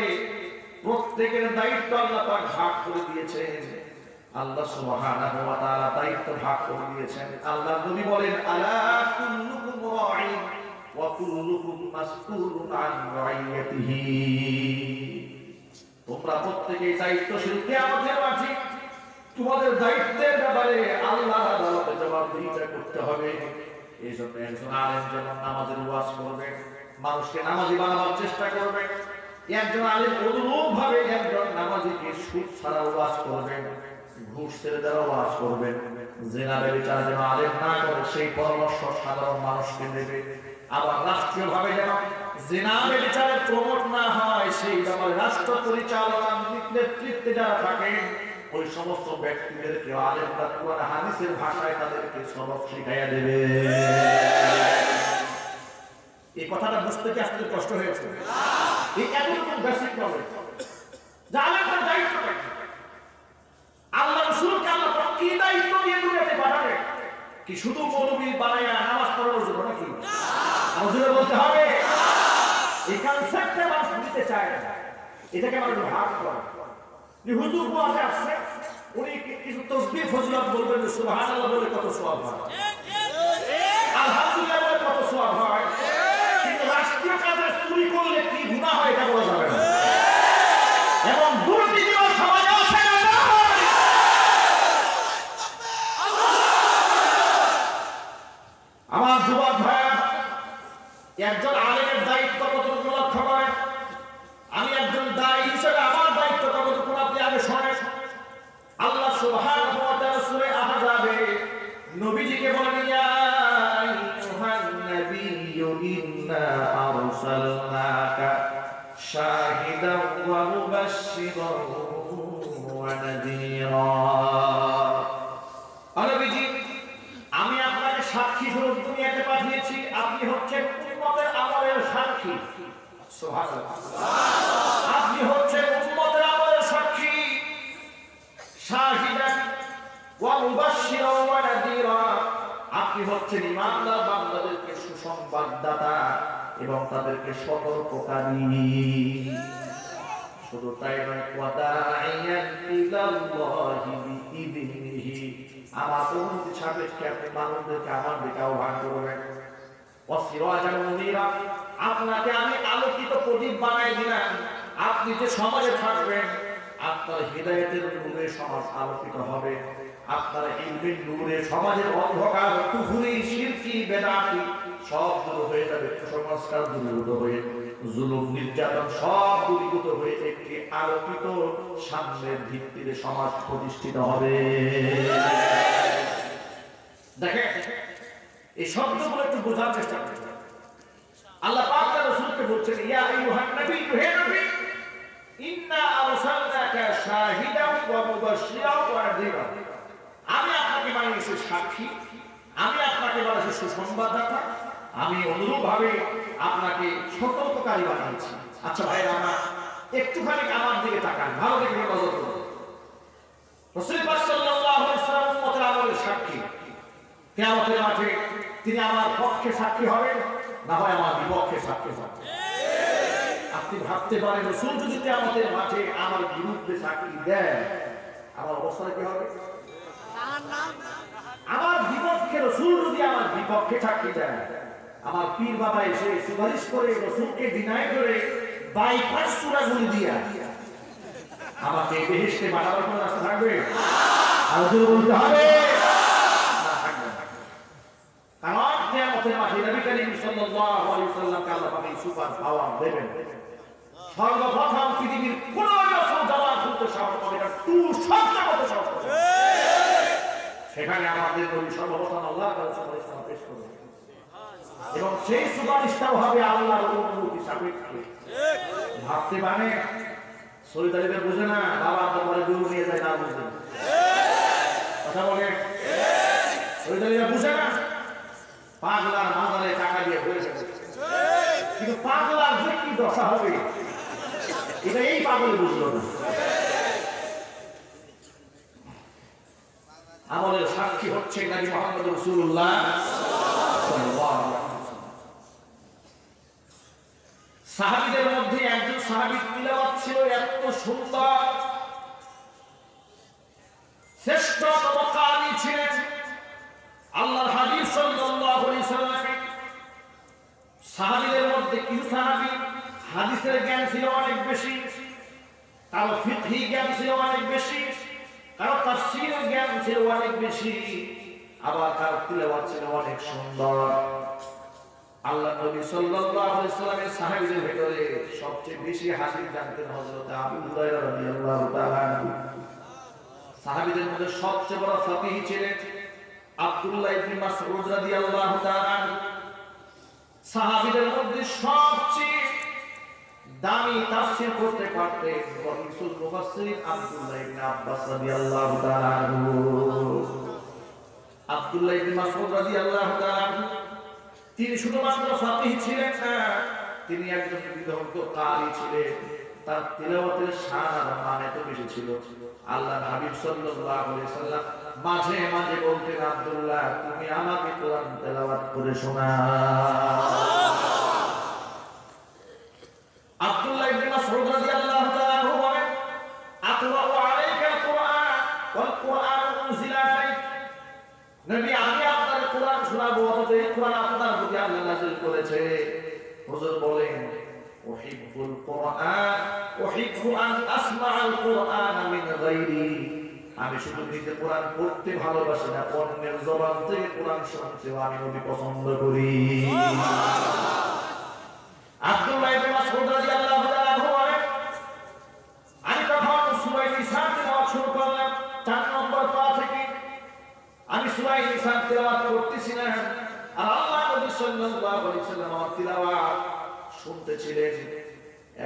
প্রত্যেকের দায়িত্ব আল্লাহ পাক ভাগ করে দিয়েছেন। আল্লাহ সুবহানাহু ওয়া তাআলা দায়িত্ব ভাগ করে দিয়েছেন। আল্লাহ নবী বলেন, আলা কুল্লুকুম রাঈন ওয়া কুল্লুকুম মাসউলুন আন রাইয়াতিহি। তোমরা প্রত্যেকেই দায়িত্বশীল, কিয়ামতের মাঠে তোমাদের দায়িত্বের ব্যাপারে আল্লাহর আদালতে জবাবদিহিতা করতে হবে। এই জন্য একজন আলেম যেমন নামাজের ওয়াজ করবে, মানুষকে নামাজি বানাবার চেষ্টা করবে, একজন আলেম অনুরূপভাবে একজন নামাজিকে সুদ ছাড়া ওয়াজ করবেন, ঘুষ ছেড়ে দেওয়া ওয়াজ করবেন। জিনা ব্যভিচার যেন আলেম না করে সেই পরামর্শ সাধারণ মানুষকে দেবে। আবার রাষ্ট্রীয়ভাবে যেন জিনা ব্যভিচারের প্রমোট না হয় সেই ব্যাপারে রাষ্ট্র পরিচালনার নেতৃত্বে যারা থাকেন ওই সমস্ত ব্যক্তিদেরকে আলেমরা কোরআন হাদিসের ভাষায় তাদেরকে সবক শিখাইয়া দেবে। এই কথাটা বুঝতে কি আসলে কষ্ট হয়েছে? এই এতটুকু বেসিক নলেজ যে আলেমদের দায়িত্ব আল্লাহ রাসূলকে আল্লাহ কি দায়িত্ব দিয়ে দুনিয়াতে পাঠাবে? কি শুধু মৌলবী বানায়া নামাজ পড়ানোর জন্য নাকি? আমাদের বলতে হবে এই কনসেপ্টে মানুষ বুঝতে চায় না। এটাকে মানুষ ভাগ করে যে হুজুর ওয়াজে আসছে, উনি কিছু তাসবিহ ফজিলত বলবেন, সুবহানাল্লাহ বলে কত সওয়াব হয়, আলহামদুলিল্লাহ বলে কত সওয়াব হয়, কিন্তু রাষ্ট্রীয় কাজে চুরি করলে কি গুনাহ হয় এটা বলা যাবে না। এবং দুর্নীতিও সমাজে আছে না। আমার যুবক ভাইরা, একজন আলেমের দায়িত্ব কতটুকু লক্ষ্য করেন? আমি একজন দায়ী হিসেবে আমার দায়িত্ব কতটুকু আপনি আগে শোনেন। আল্লাহ সুবহানাহু ওয়া তাআলা সূরা আহজাবে নবীজিকে বলেন, ইয়া আইয়ুহান নাবিয়্যু ইন্না আরসালনাকা শাহিদান ওয়া মুবাশশিরান ওয়া নাযীরা। নবীজি, আমি আপনাকে সাক্ষী স্বরূপ দুনিয়াতে পাঠিয়েছি, আপনি হচ্ছেন উম্মতের আমলের সাক্ষী। সুবহানাল্লাহ। আপনি হচ্ছেন উম্মতের আমলের সাক্ষী। শাহিদান ওয়া মুবাশশিরান ওয়া নাযীরা, আপনি হচ্ছেন ঈমানদার বান্দাদেরকে সুসংবাদদাতা এবং তাদেরকে সতর্ককারী। শুধু তাই নয়, ওয়া দাঈয়ান ইলাল্লাহি বিইযনিহি, আমার অনুমতি সাপেক্ষে আপনি মানুষদেরকে আমার দিকে আহ্বান করবেন। ওয়া সিরাজান মুনীরা, আপনাকে আমি আলোকিত প্রদীপ বানাই দিলাম। আপনি যে সমাজে থাকবেন, আপনার হিদায়াতের নূরে সমাজ আলোকিত হবে। আপনার ইলমের নূরে সমাজের অন্ধকার, কুফরি, শিরকি, বেদাতি সব দূর হয়ে যাবে। কুসংস্কার দূরীভূত হয়ে, জুলুম, নির্যাতন সব দূরীভূত হয়ে একটি আলোকিত সামনের ভিত্তিতে সমাজ প্রতিষ্ঠিত হবে। দেখেন, এই শব্দগুলো একটু বোঝার চেষ্টা করুন। আল্লাহ পাক তার রাসূলকে বলছেন, ইয়া আইয়ুহান নাবিয়্যু, হে নবী, ইন্না আরসালনাকা শাহিদান ওয়া মুবাশশিরান ওয়া নাযীরা, আমি আপনাকে বানিয়েছি সাক্ষী, আমি আপনাকে বানিয়েছি সুসংবাদদাতা, আমি অনুরূপভাবে আপনাকে সতর্ককারী বানিয়েছি। আচ্ছা ভাইরা আমার, একটুখানি আমার দিকে তাকান, ভালো দেখে নজর করুন। রাসূল পাক সাল্লাল্লাহু আলাইহি ওয়াসাল্লাম উম্মতের আমলের সাক্ষী। কিয়ামতের মাঠে তিনি আমার পক্ষে সাক্ষী হবেন, না হয় আমার বিপক্ষে সাক্ষী হবেন। আপনি ভাবতে পারেন, রাসূল যদি কিয়ামতের মাঠে আমার বিরুদ্ধে সাক্ষী দেন, আমার অবস্থা কি হবে? আমার বিপক্ষে রাসূল যদি আমার বিপক্ষে সাক্ষী দেন, আমার পীর বাবা এসে সুপারিশ করে রাসূলকে ডিনাই করে বাইপাস চূড়াগুলি দিয়া আমাকে বেহেশতে পাঠাবার কোনো রাস্তা থাকবে? আর জোরে বলতে হবে, না থাকবে না। কারণ কিয়ামতের মাঠে নবী করিম সাল্লাল্লাহু আলাইহি ওয়াসাল্লামকে আল্লাহ পাক এই সুপার পাওয়ার দেবেন। সর্বপ্রথম পৃথিবীর কোন রাসূল জবান খুলতে সাহস পাবে না, তুই সবচেয়ে কত সাহস পাবে। সেখানে আমাদের নবী সর্বপ্রথম আল্লাহর কাছে সুপারিশ পেশ করবেন এবং সেই সুপারিশটাও হবে আল্লাহর অনুমতি সাপেক্ষে। ভাবতে পারে শহীদ আলীকে বুঝে না, বাবা দরবারে গরু নিয়ে যায়, না বুঝে কথা বলে। শহীদ আলীরা বুঝে না, পাগলার মাজারে টাকা দিয়ে বলেছে, কিন্তু পাগলার যে কি দশা হবে এটা এই পাগলে বুঝলো না। আমলের সাক্ষী হচ্ছে নবী মুহাম্মদ রাসূলুল্লাহ সাল্লাল্লাহু আলাইহি ওয়াসাল্লাম। সাহাবীদের মধ্যে একজন সাহাবীর তিলাওয়াত ছিল এত সুন্দর, শ্রেষ্ঠতম কারি ছিলেন আল্লাহর হাবিব সাল্লাল্লাহু আলাইহি ওয়াসাল্লাম। সাহাবীদের মধ্যে কিছু সাহাবী হাদিসের জ্ঞান ছিল অনেক বেশি, কারো ফিকহি জ্ঞান ছিল অনেক বেশি, কারো তাফসীরের জ্ঞান ছিল অনেক বেশি, আবার কারো তিলাওয়াত ছিল অনেক সুন্দর। আল্লাহ নবী সাল্লাল্লাহু আলাইহি ওয়াসাল্লামের সাহাবীদের ভিতরে সবচেয়ে বেশি হাদিস জানতেন হযরত আবু হুরায়রা রাদিয়াল্লাহু তাআলা আনহু। সাহাবীদের মধ্যে সবচেয়ে বড় ফাকিহ ছিলেন আব্দুল্লাহ ইবনে মাসউদ রাদিয়াল্লাহু তাআলা আনহু। সাহাবীদের মধ্যে সবচেয়ে দামি তাফসীর করতে পারতেন রাসূল মুফাসসির আব্দুল্লাহ ইবনে আব্বাস রাদিয়াল্লাহু তাআলা আনহু। আব্দুল্লাহ ইবনে মাসউদ রাদিয়াল্লাহু তাআলা আনহু তিনি শুধুমাত্র ফাকিহ ছিলেন না, তিনি একজন বিদগ্ধ কারি ছিলেন। তার তিলাওয়াতের শান আর মান এত বেশি ছিল, আল্লাহর হাবিব সাল্লাল্লাহু আলাইহি ওয়াসাল্লাম মাঝে মাঝে বলতেন, আব্দুল্লাহ তুমি আমাকে কোরআন তেলাওয়াত করে শোনাও। আব্দুল্লাহ ইবনে মাসউদ রাদিয়াল্লাহু তাআলা আনহু বলেন, আতলাউ আলাইকাল কুরআন ওয়াল কুরআন উনজিলা আলাইক, নবী আমি আপনার কোরআন শোনাবো, অথচ এই কোরআন আপনার প্রতি আল্লাহ নাযিল করেছে। হুজুর বলেন, উহিব্বুল কুরআন উহিব্বু আন আসমাআল কুরআন মিন গায়রি, আমি শুধু নিজে কোরআন পড়তে ভালোবাসি না, অন্যের জবান থেকে কোরআন শুনতেও আমি নবী পছন্দ করি। আব্দুল্লাহ ইবনে মাসউদ রাদিয়াল্লাহু তাআলা বলেন, শুনতেছিলেন।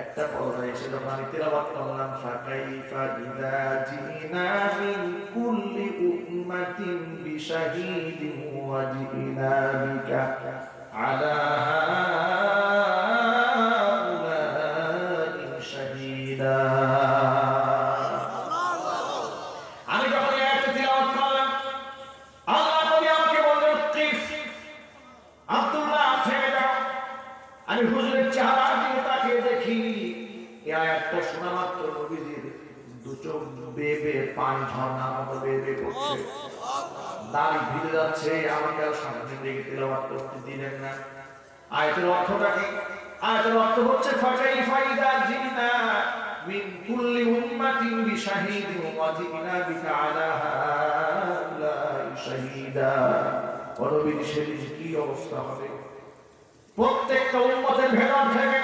একটা পর্যায়ে এসে যখন আমি তিলাওয়াত করলাম, ফাকাইফা ইযা জিনা মিন কুল্লি উম্মাতিন বিশাহীদিন ওয়া জিনা বিকা আলা হাউলাই শাহীদা। আমি যখন এই আয়াতটি তিলাওয়াত করলাম, আল্লাহ নবী আমাকে বললেন, কিফ আব্দুল্লাহ থেমে যাও। আমি হুজুরের চেহারার দিকে তাকিয়ে দেখি, এই আয়াতটা শোনা মাত্র নবীজির দু চোখ বেয়ে পানি ঝর্ণার মতো বেয়ে পড়ছে, দাড়ি ভিজে যাচ্ছে। আমাকে আর সামনের দিকে তিলাওয়াত করতে দিলেন না। আয়াতের অর্থটা কি? আয়াতের অর্থ হচ্ছে ফাকাইফা ইযা জিনা মিন কুল্লি উম্মাতিন বিশাহীদিন ওয়া জিনা বিকা আলা হাউলাই শাহীদা। নবীর সেদিন কি অবস্থা হবে? প্রত্যেকটা উম্মতের ভেতর থেকে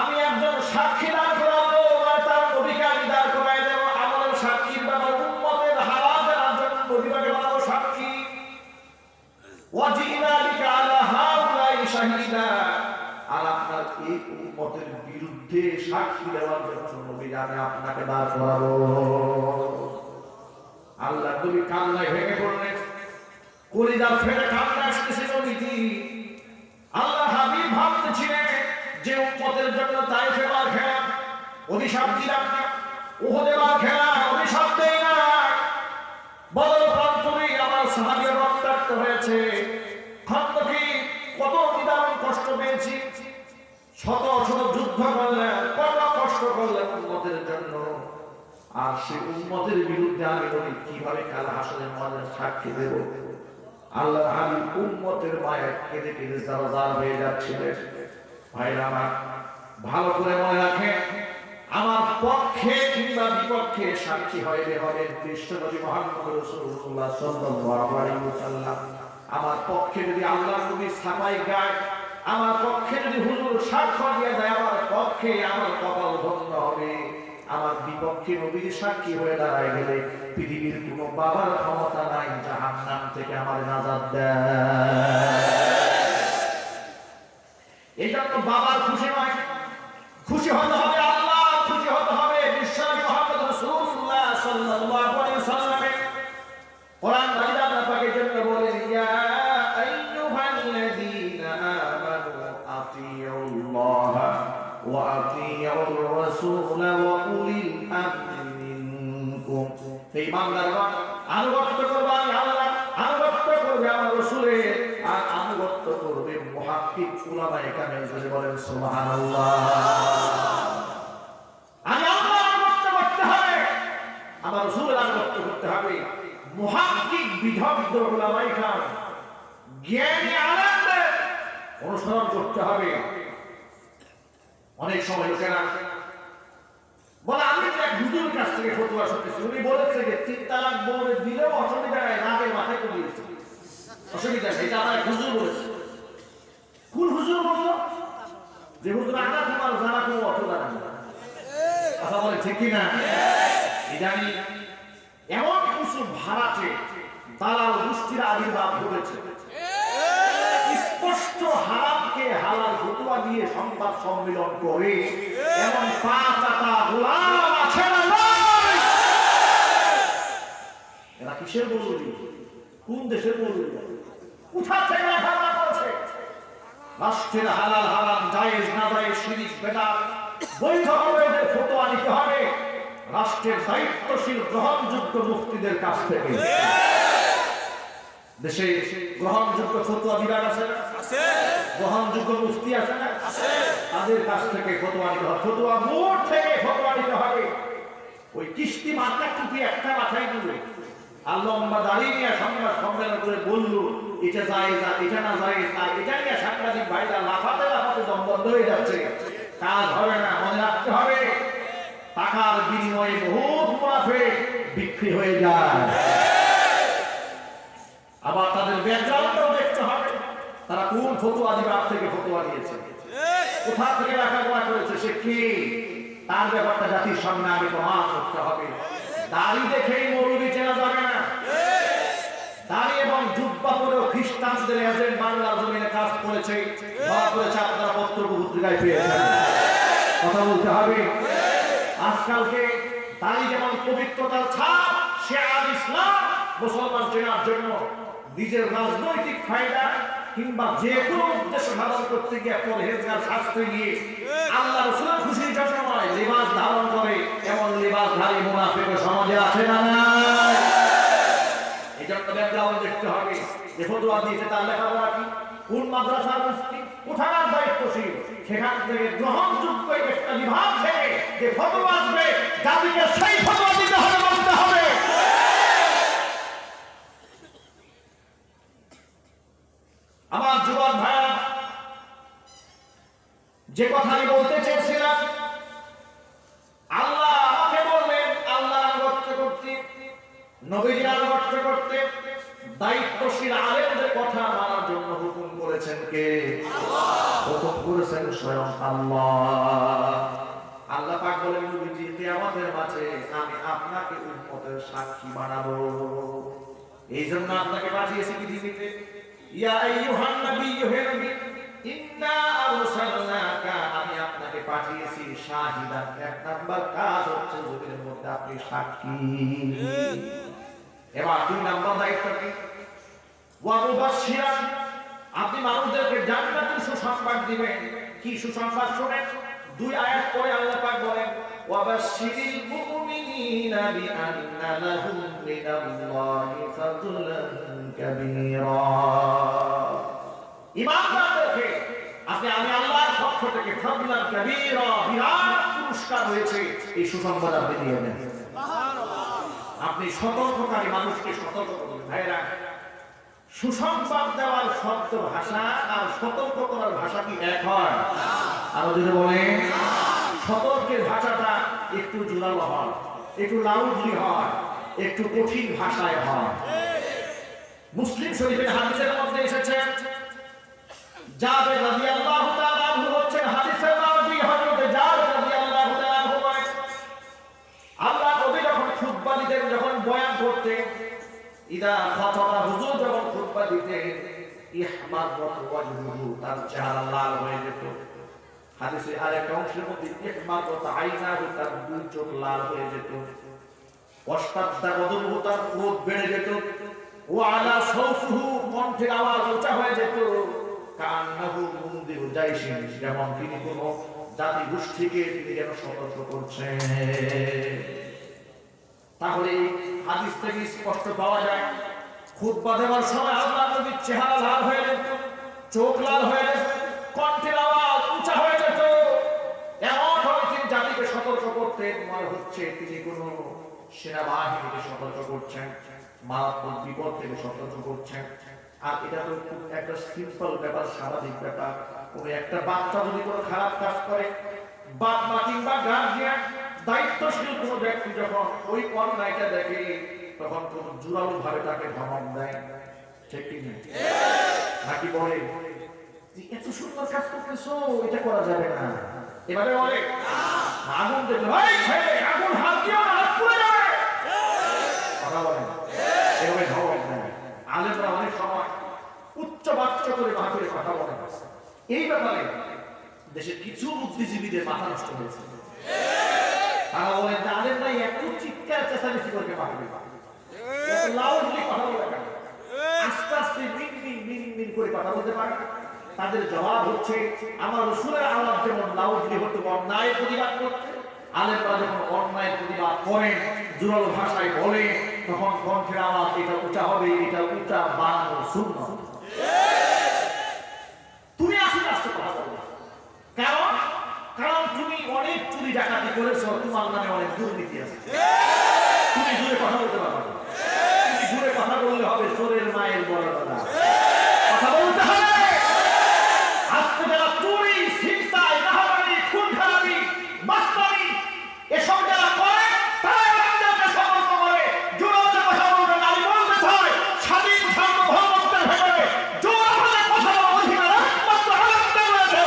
আমি একজন সাক্ষী দাঁড় করাবো, আর তার নবীকে আমি দাঁড় করাই দেব। আমাদের সাক্ষীর ব্যাপারে উম্মতের হালাতের একজন নবীকে বানাবো সাক্ষী। ওয়াজিনা বিকা আলা হাউলাই শাহীদা। আর আপনার এই উম্মতের বিরুদ্ধে সাক্ষী দেওয়ার জন্য নবী আমি আপনাকে দাঁড় করাবো। আল্লাহ নবী কান্নায় ভেঙে পড়লেন, কলিজা ফেটে কান্না আসতেছে নবীজি। আল্লাহ হাবিব ভাবতেছিলেন যে উম্মতের জন্য তাইফে মার খেলা, অভিশাপ দিলাম না, উহুদে মার খেলা, অভিশাপ দেই না, বদর প্রান্তরে আমার সাহাবীরা রক্তাক্ত হয়েছে, খন্দকে কত নিদারুণ কষ্ট পেয়েছি, শত শত যুদ্ধ করলেন, কত কষ্ট করলেন উম্মতের জন্য। আর সেই উম্মতের বিরুদ্ধে আমি নবী কিভাবে কাল হাসরের ময়দানে সাক্ষী দেব? আল্লাহ হাবিব উম্মতের মায়া কেঁদে কেঁদে জারজার হয়ে যাচ্ছিলেন। ভাইরা আমার, ভালো করে মনে রাখেন, আমার পক্ষে কিংবা বিপক্ষে সাক্ষী হইলে হবে বিশ্বনবী মুহাম্মদ রাসূলুল্লাহ সাল্লাল্লাহু আলাইহি ওয়াসাল্লাম। আমার পক্ষে যদি আল্লাহর নবী সাফাই গায়, আমার পক্ষে যদি হুজুর সাক্ষ্য দিয়ে দেয়, আমার পক্ষে আমার কপাল ধন্য হবে। আমার বিপক্ষে নবীর সাক্ষী হয়ে দাঁড়ায় গেলে পৃথিবীর কোনো বাবার ক্ষমতা নাই জাহান্নাম থেকে আমার নাজাত দেয়। এই জন্য বাবার খুশি নয়, খুশি হতে হবে আল্লাহ, খুশি হতে হবে বিশ্বনবী মুহাম্মদ রাসূলুল্লাহ সাল্লাল্লাহু আলাইহি ওয়াসাল্লাম। কোরআন মাজিদ আল্লাহ পাকের জন্য বলেন, ইয়া আইয়ুহাল্লাযীনা আমানু আতিউল্লাহ ওয়া আতিউর রাসূল ওয়া উলিল আমরি মিনকুম। হে ইমানদারগণ, আনুগত্য করবে আমি আল্লাহ, আনুগত্য করবে আমার রাসূলের, আর আনুগত্য করবে মুহাক্কিক উলামায়ে কেরাম। যদি বলেন সুবহানাল্লাহ। আমি আল্লাহর আনুগত্য করতে হবে, আমার রাসূলের আনুগত্য করতে হবে। মুহাক্কিক বিদগ্ধ উলামায়ে কেরাম, জ্ঞানী আলেমদের অনুসরণ করতে হবে। অনেক সময় লোকেরা বলে, আমি তো এক হুজুরের কাছ থেকে ফতোয়া শুনেছি, উনি বলেছে যে 3 তালাক বলে দিলেও অসুবিধা নাই, রাগের মাথায় করে দিয়েছে, অসুবিধা নেই। এটা আমার হুজুর বলেছে। কোন হুজুর বললো? যে হুজুর আনা তোমার জানা কোনো অর্থ জানা না। কথা বলে ঠিক কিনা? ইদানি এমন কিছু ভাড়াটে দালাল গোষ্ঠীর আবির্ভাব ঘটেছে, স্পষ্ট হারামকে হালাল ফতোয়া দিয়ে সংবাদ সম্মেলন করে এমন পাঁচটা গোলাম আছে না নাই? এরা কিসের বলবি? কোন দেশের বলবি? কোথা থেকে লেখাপড়া করেছে? রাষ্ট্রের হালাল হারাম, জায়েজ না জায়েজ, শিরক বেদাত, বৈধ অবৈধের ফতোয়া নিতে হবে রাষ্ট্রের দায়িত্বশীল গ্রহণযোগ্য মুফতিদের কাছ থেকে। দেশে গ্রহণযোগ্য ফতোয়া বিভাগ আছে না? আছে। গ্রহণযোগ্য মুফতি আছে না? আছে। তাদের কাছ থেকে ফতোয়া নিতে হবে, ফতোয়া বোর্ড থেকে ফতোয়া নিতে হবে। ওই কিস্তি মাথা টুপি একটা মাথায় দিল আর লম্বা দাঁড়িয়ে নিয়ে সংবাদ সম্মেলন করে বললো এটা জায়েজ আর এটা না জায়েজ, আর এটা নিয়ে সাংবাদিক ভাইরা লাফাতে লাফাতে দম বন্ধ হয়ে যাচ্ছে। কাজ হবে না। মনে রাখতে হবে, টাকার বিনিময়ে বহুত মুনাফিক বিক্রি হয়ে যায়। আবার তাদের ব্যাকগ্রাউন্ডটাও দেখতে হবে, তারা কোন ফতোয়া বিভাগ থেকে ফতোয়া দিয়েছে, কোথা থেকে লেখাপড়া করেছে, সে কি, তার ব্যাপারটা জাতির সামনে আগে প্রমাণ করতে হবে। দাড়ি দেখেই মৌলবি চেনা যাবে না। দাড়ি এবং জুব্বা পরেও খ্রিস্টানদের এজেন্ট বাংলার জমিনে কাজ করেছে, ধরা করেছে, আপনারা পত্রগুলো পত্রিকায় পেয়েছেন। কথা বলতে হবে। আজকালকে তাই যেমন পবিত্রতার ছাপ শেয়ার ইসলাম মুসলমান চেনার জন্য নিজের রাজনৈতিক ফায়দা কিংবা যে কোনো উদ্দেশ্য সাধন করতে গিয়ে পরহেজগার শাস্ত্রে গিয়ে আল্লাহ রাসূলের খুশির জন্য নয় লিবাস ধারণ করে এমন লিবাসধারী মুনাফিক সমাজে আছে না নাই? এই জন্য ব্যাকগ্রাউন্ড দেখতে হবে যে ফতোয়া দিয়েছে তার লেখাপড়া কি, কোন মাদ্রাসার মুফতি, কোথাকার দায়িত্বশীল, সেখান থেকে গ্রহণযোগ্য একটা বিভাগ থেকে যে ফতোয়া আসবে জাতিকে সেই ফতোয়া দিতে হবে, মানতে হবে। আমার যুবক ভাইরা, যে কথা আমি বলতে চেয়েছিলাম, আল্লাহ আমাকে বললেন আল্লাহ আনুগত্য করতে, নবীর আনুগত্য করতে, দায়িত্বশীল আলেমদের কথা মানার জন্য হুকুম করেছেন কে? হুকুম করেছেন স্বয়ং আল্লাহ। আল্লাহ পাক বলেন নবীজি কিয়ামতের মাঠে আমি আপনাকে উম্মতের সাক্ষী বানাবো, এই জন্য আপনাকে পাঠিয়েছি পৃথিবীতে। ইয়া আইয়ুহান নাবিয়্যু হে নবী ইন্না আরসালনাকা, আমি আপনাকে পাঠিয়েছি শাহিদান, এক নাম্বার কাজ হচ্ছে জমিনের মধ্যে আপনি সাক্ষী। এবার দুই নাম্বার দায়িত্ব কি? ওয়া মুবাশশিরান, আপনি মানুষদেরকে জান্নাতের সুসংবাদ দিবেন। কি সুসংবাদ শুনেন? দুই আয়াত পরে আল্লাহ পাক বলেন ওয়া বাশশিরিল মুমিনিনা বিআন্না লাহুম মিনাল্লাহি ফাযলান কাবীরা। ঈমানদারদেরকে আপনি আমি আল্লাহর পক্ষ থেকে ফাযলান কাবীরা, বিরাট পুরস্কার হয়েছে, এই সুসংবাদ আপনি দিয়ে দেন। সুবহানাল্লাহ। আপনি সতর্ককারী মানুষকে সতর্ক করুন। ভাইরা, সুসংবাদ দেওয়ার শব্দ ভাষা আর সতর্ক করার ভাষা কি এক হয়? আরো যদি বলেন, সতর্কের ভাষাটা একটু জোরালো হয়, একটু লাউডলি হয়, একটু কঠিন ভাষায় হয়। মুসলিম শরীফের হাদিসের মধ্যে এসেছে জাবের রাদিয়াল্লাহু তাআলা আনহু হচ্ছেন হাদিসের রাবী, হযরত জাবের রাদিয়াল্লাহু তাআলা আনহু বলেন আল্লাহ নবী যখন খুতবা দিতেন, যখন বয়ান করতেন, ইদা খাতাবা, হুজুর যখন খুতবা দিতেন, ইহমারাত ওয়াজহুহু, তার চেহারা লাল হয়ে যেত। হাদিসে আরেকটা অংশের মধ্যে ইহমারাত আইনাহু, তার দুই চোখ লাল হয়ে যেত। ওয়াশতাদ্দা গদবুহু, তার ক্রোধ বেড়ে যেত। ওয়া আলা সাওতুহু, কণ্ঠের আওয়াজ উঁচা হয়ে যেত। কান্নাহু মুনদিরু জাইশিন, যেমন তিনি কোন জাতি গোষ্ঠীকে তিনি যেন সতর্ক করছেন। তাহলে হাদিস থেকে স্পষ্ট পাওয়া যায় খুতবা দেওয়ার সময় আল্লাহর নবীর চেহারা লাল হয়ে যেত, চোখ লাল হয়ে যেত, কণ্ঠের আওয়াজ উঁচা হয়ে যেত। এমন ভাবে তিনি জাতিকে সতর্ক করতেন, মনে হচ্ছে তিনি কোন সেনাবাহিনীকে সতর্ক করছেন, মারাত্মক বিপদ থেকে সতর্ক করছেন। আর এটা তো খুব একটা সিম্পল ব্যাপার, স্বাভাবিক ব্যাপার। কোন একটা বাচ্চা যদি কোনো খারাপ কাজ করে, বাপ মা কিংবা গার্জিয়ান, দায়িত্বশীল কোন ব্যক্তি যখন ওই অন্যায়টা দেখে, তখন কোন জোরালো ভাবে তাকে ধমক দেয়, ঠিক কি না? নাকি বলে এত সুন্দর কাজ করতেছো, এটা করা যাবে না, এবারে বলে আগুন দেখলে ভাই ছেলে আগুন হাত দিও না, হাত পুড়ে যাবে, কথা বলে এভাবে ধমক দেয়। আলেমরা অনেক সময় উচ্চ বাচ্চ করে মাহফিলে কথা বলে। এই ব্যাপারে দেশের কিছু বুদ্ধিজীবীদের মাথা নষ্ট হয়েছে। তারা বলেন যে আলেমরা একটু চিৎকার চেঁচামেচি করবে মাহফিলে, লাউডলি কথা বলে কেন, আস্তে আস্তে মিন করে কথা বলতে পারে। তাদের জবাব হচ্ছে আমার রাসূলের আওয়াজ যেমন লাউডলি হতো অন্যায় প্রতিবাদ করতে, আলেমরা যখন অন্যায় প্রতিবাদ করেন, জোরালো ভাষায় বলে, তখন কণ্ঠের আওয়াজ এটা উঁচা হবে, এটা উঁচা বানানো সুন্নাত। তুমি আস্তে আস্তে কথা বলবে, কারণ তুমি অনেক চুরি ডাকাতি করেছো, তোমার নামে অনেক দুর্নীতি আছে। তুমি জোরে কথা বলতে পারবে না, তুমি জোরে কথা বললে হবে চোরের মায়ের বড় দাদা, কথা বলতে হবে। আজকে যারা চুরি, ছিনতাই, রাহাবাড়ি, খুন খারাপি, মাস্তানি এসব যারা করে, তারা আমাদেরকে সতর্ক করে জোরে কথা বলবে না। আমি বলতে চাই স্বাধীন সার্বভৌমত্বের ভেতরে জোরে কথা বলার অধিকার একমাত্র আলেমদের রয়েছে।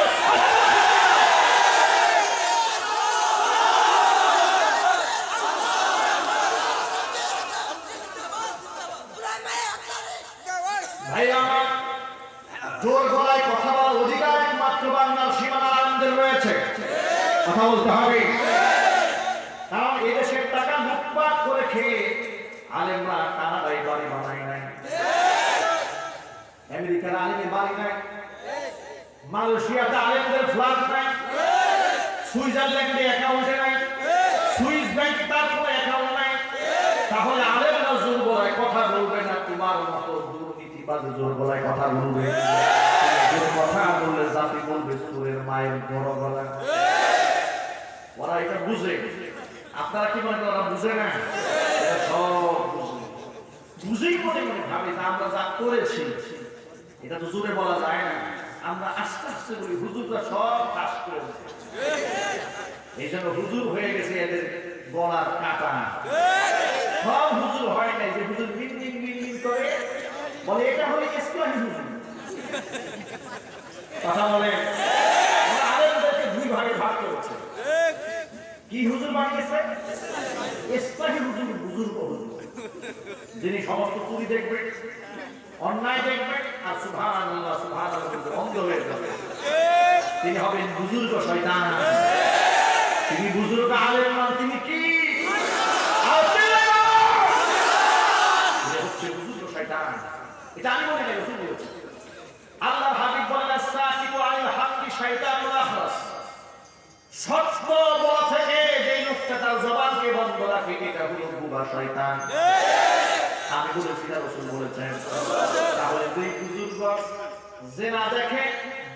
আমাদের রয়েছে? কথা বলতে হবে। কারণ এদেশের টাকা লুটপাট করে খেয়ে আলেমরা কানাডায় বাড়ি বানায় নাই, আমেরিকার আলেমের বাড়ি নাই, মালয়েশিয়াতে আলেমদের ফ্ল্যাট নাই, সুইজারল্যান্ডে অ্যাকাউন্টে নাই, সুইস ব্যাংকে তার কোনো অ্যাকাউন্ট নাই। তাহলে আলেমরা জোর গলায় কথা বলবে না, তোমার মতো দুর্নীতিবাজ জোর গলায় কথা বলবে? জোর কথা বললে জাতি বলবে চোরের মায়ের বড় গলা। ওরা এটা বুঝে। আপনারা কি মনে করেন ওরা বুঝে না? এটা সব বুঝে, বুঝেই মনে মনে ভাবে না আমরা যা করেছি এটা তো জোরে বলা যায় না। আমরা আস্তে আস্তে বলি হুজুররা সব কাজ করে দিচ্ছে, এই জন্য হুজুর হয়ে গেছে এদের গলার কাটা। সব হুজুর হয় নাই, যে হুজুর মিন মিন মিন মিন করে বলে এটা হলে ইসলামী হুজুর। কথা বলে আলেমদেরকে দুই ভাগে ভাগ করেছে। কি হুজুর বানিয়েছে? ইসলামী হুজুর, বুজুর্গ হুজুর, যিনি সমস্ত চুরি দেখবে, অন্যায় দেখবে, আর সুবহানাল্লাহ সুবহানাল্লাহ অন্ধ হয়ে যাবে, তিনি হবেন বুজুর্গ শয়তান। তিনি বুজুর্গ আলেম নন, তিনি কি? হচ্ছে বুজুর্গ শয়তান। এটা আমি বলি না, রাসূল বলেছেন। আল্লাহর হাবিব বলেন আস-সাকিতু আনিল হাক্কি শাইতানুল আখরাস। সত্য বলা থেকে যে লোকটা তার জবানকে বন্ধ রাখে এটা হলো বুবা শয়তান। আমি বলেছি না, রাসূল বলেছেন। তাহলে দুই বুজুর্গ জিনা দেখে,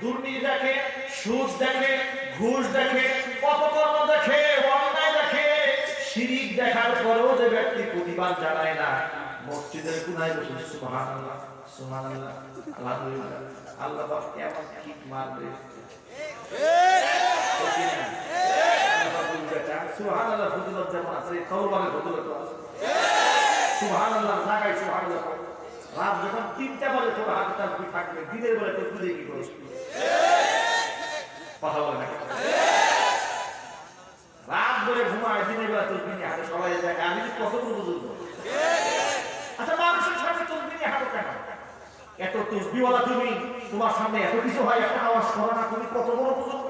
দুর্নীতি দেখে, সুদ দেখে, ঘুষ দেখে, অপকর্ম দেখে, অন্যায় দেখে, শিরিক দেখার পরেও যে ব্যক্তি প্রতিবাদ জানায় না, মসজিদের কোনায় বসে সুবহানাল্লাহ সুবহানাল্লাহ আলহামদুলিল্লাহ আল্লাহ পাক কেমন ঠিক মারবে, সুবহানাল্লাহ ফজিলত যেমন আছে তওবারে ফজিলত আছে, সুবহানাল্লাহ জায়গায় সুবহানাল্লাহ। রাত যখন 3টা বাজে তোর হাতে তাসবিহ থাকবে, দিনের বেলা তোর বুঝে কি করিস? কথা বলে না, রাত ধরে ঘুমায়, দিনের বেলা তোর দিনে হাতে সবাই যায়। আমি কত বুঝুন? আচ্ছা, মানুষের সামনে তসবিহ নিয়ে হাঁটো কেন? এত তসবিহওয়ালা তুমি, তোমার সামনে এত কিছু হয়, এত আওয়াজ করো না, তুমি কত বড় বুজুর্গ?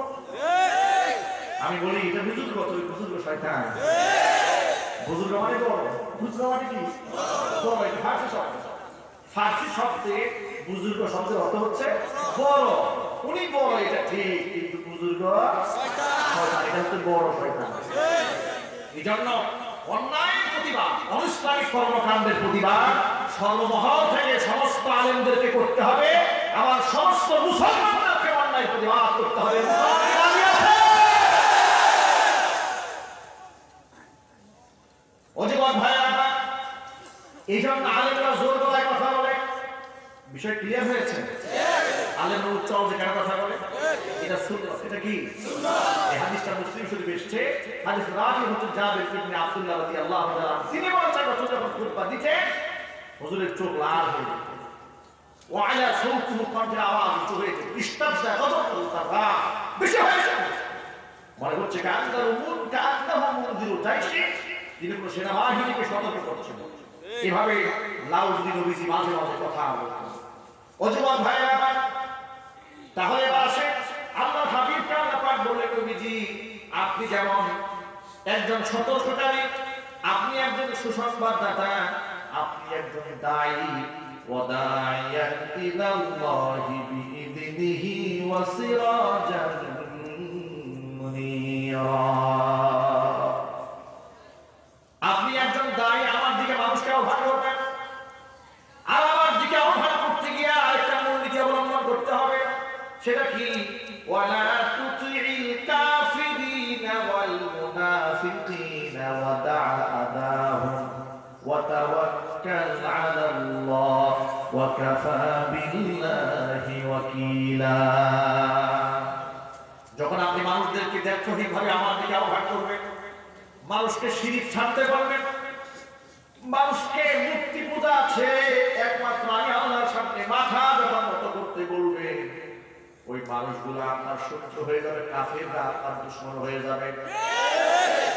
আমি বলি এটা বুজুর্গ, তুমি বুজুর্গ শয়তান। বুজুর্গ মানে বড়, বুজুর্গ মানে কি? বড়। এটা ফার্সি শব্দ। ফার্সি শব্দে বুজুর্গ শব্দের অর্থ হচ্ছে বড়। উনি বড় এটা ঠিক, কিন্তু বুজুর্গ শয়তান, এটা হচ্ছে বড় শয়তান। এই জন্য অন্যায় প্রতিবাদ, অনিসলামিক কর্মকাণ্ডের প্রতিবাদ সর্বমহল থেকে সমস্ত আলেমদেরকে করতে হবে। আবার সমস্ত মুসলমানদেরকে অন্যায় প্রতিবাদ করতে হবে। অজীবন ভাইরা, এই জন্য আলেমরা জোর গলায় কথা বলে। বিষয় ক্লিয়ার হয়েছে? আলেমরা উচ্চ আওয়াজে কেন কথা বলে? এটা সুন্নাত। এটা কি সুন্নাত? এই হাদিসটা মুসলিম শরীফে এসেছে। হাদিস রাবি হচ্ছে জাবির ইবনে আব্দুল্লাহ রাদিয়াল্লাহু তাআলা। তিনি বলেন রাসূল যখন খুতবা দিতেন, হুজুরের চোখ লাল হয়ে যেত। ওয়া আলা সাউতুহু কণ্ঠের আওয়াজ উঁচু হয়ে যেত। ইস্তাবদা গাদাবু তারা বেশি হয়ে যেত। মনে হচ্ছে কান্নাহু মুনজিরু জাইশি, তিনি কোনো সেনাবাহিনীকে সতর্ক করছেন। এভাবে লাউডলি নবীজি মাঝে মাঝে কথা বলতেন। ওজমান ভাইরা, তাহলে এবার আসে আল্লাহর হাবিবকে আল্লাহ পাক বললেন, নবীজি আপনি যেমন একজন সতর্ককারী, আপনি একজন সুসংবাদদাতা, আপনি একজন দায়ী, ওয়াদাইয়ান ইলাল্লাহি বিইذনিহি ওয়া সিরাজান মুনীরা। আপনি একজন দায়ী, আমার দিকে মানুষকে আহ্বান করবেন। আর আমার দিকে আহ্বান করতে গিয়ে আরেকটা মূলনীতি অবলম্বন করতে হবে। সেটা কি? ওয়ালা তুতিইল কাফিরিনা ওয়াল মুনাফিকিনা ওয়া দা'a আদাহুম ওয়া তাওয়াক্কাল আলাল্লাহ ওয়া কাফা বিল্লাহি ওয়াকিলা। যখন আপনি মানুষদেরকে সঠিকভাবে আমার দিকে আহ্বান করবেন, মানুষকে শিরিক ছাড়তে বলবেন, মানুষকে মুক্তি পূজা আছে একমাত্র আমি আল্লাহর সামনে মাথা যখন নত করতে বলবেন, ওই মানুষগুলো আপনার শত্রু হয়ে যাবে, কাফেররা আপনার দুশমন হয়ে যাবে।